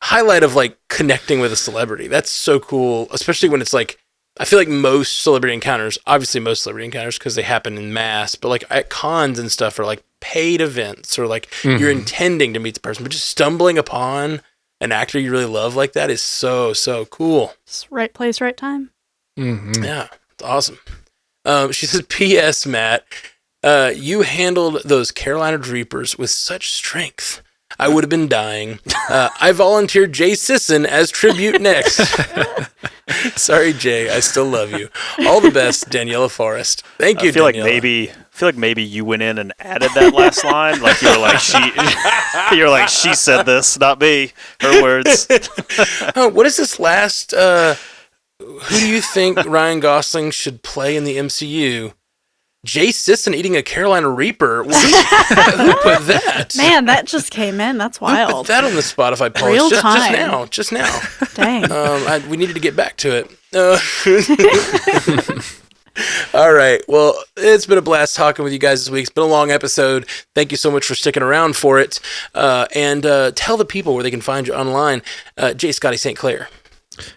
highlight of, like, connecting with a celebrity. That's so cool, especially when it's, like, I feel like most celebrity encounters, because they happen in mass, but, like, at cons and stuff are, like, paid events, or, like, you're intending to meet the person, but just stumbling upon an actor you really love like that is so, so cool. Just right place, right time. Mm-hmm. Yeah, it's awesome. She says, P.S. Matt, you handled those Carolina Reapers with such strength. I would have been dying. I volunteered Jay Sisson as tribute next. Sorry, Jay. I still love you. All the best, Daniela Forrest. Thank you, Daniela. I feel like maybe you went in and added that last line. Like you're like she said this, not me. Her words. What is this last? Who do you think Ryan Gosling should play in the MCU? Jay Sisson eating a Carolina Reaper. Who put that? Man, that just came in. That's Who wild. put that on the Spotify post? Real Just time. Just now. Dang. We needed to get back to it. All right. Well, it's been a blast talking with you guys this week. It's been a long episode. Thank you so much for sticking around for it. And tell the people where they can find you online. J. Scotty St. Clair.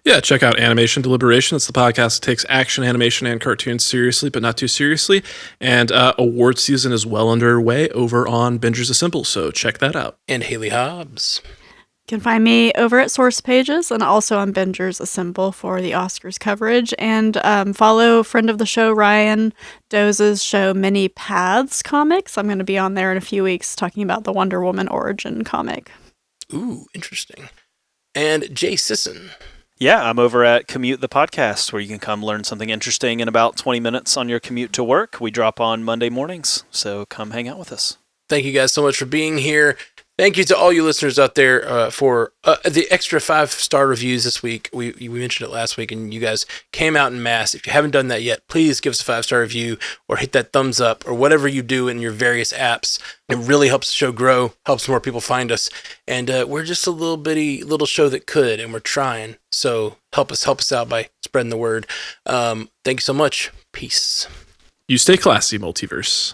Yeah, check out Animation Deliberation. It's the podcast that takes action, animation, and cartoons seriously, but not too seriously. And award season is well underway over on Bingers Assemble, so check that out. And Haley Hobbs. You can find me over at Source Pages and also on Bingers Assemble for the Oscars coverage. And follow friend of the show, Ryan Doze's show, Many Paths Comics. I'm going to be on there in a few weeks talking about the Wonder Woman origin comic. Ooh, interesting. And Jay Sisson. Yeah, I'm over at Commute the Podcast, where you can come learn something interesting in about 20 minutes on your commute to work. We drop on Monday mornings, so come hang out with us. Thank you guys so much for being here. Thank you to all you listeners out there for the extra 5-star reviews this week. We mentioned it last week, and you guys came out in mass. If you haven't done that yet, please give us a 5-star review or hit that thumbs up or whatever you do in your various apps. It really helps the show grow, helps more people find us. And we're just a little show that could, and we're trying. So help us out by spreading the word. Thank you so much. Peace. You stay classy, Multiverse.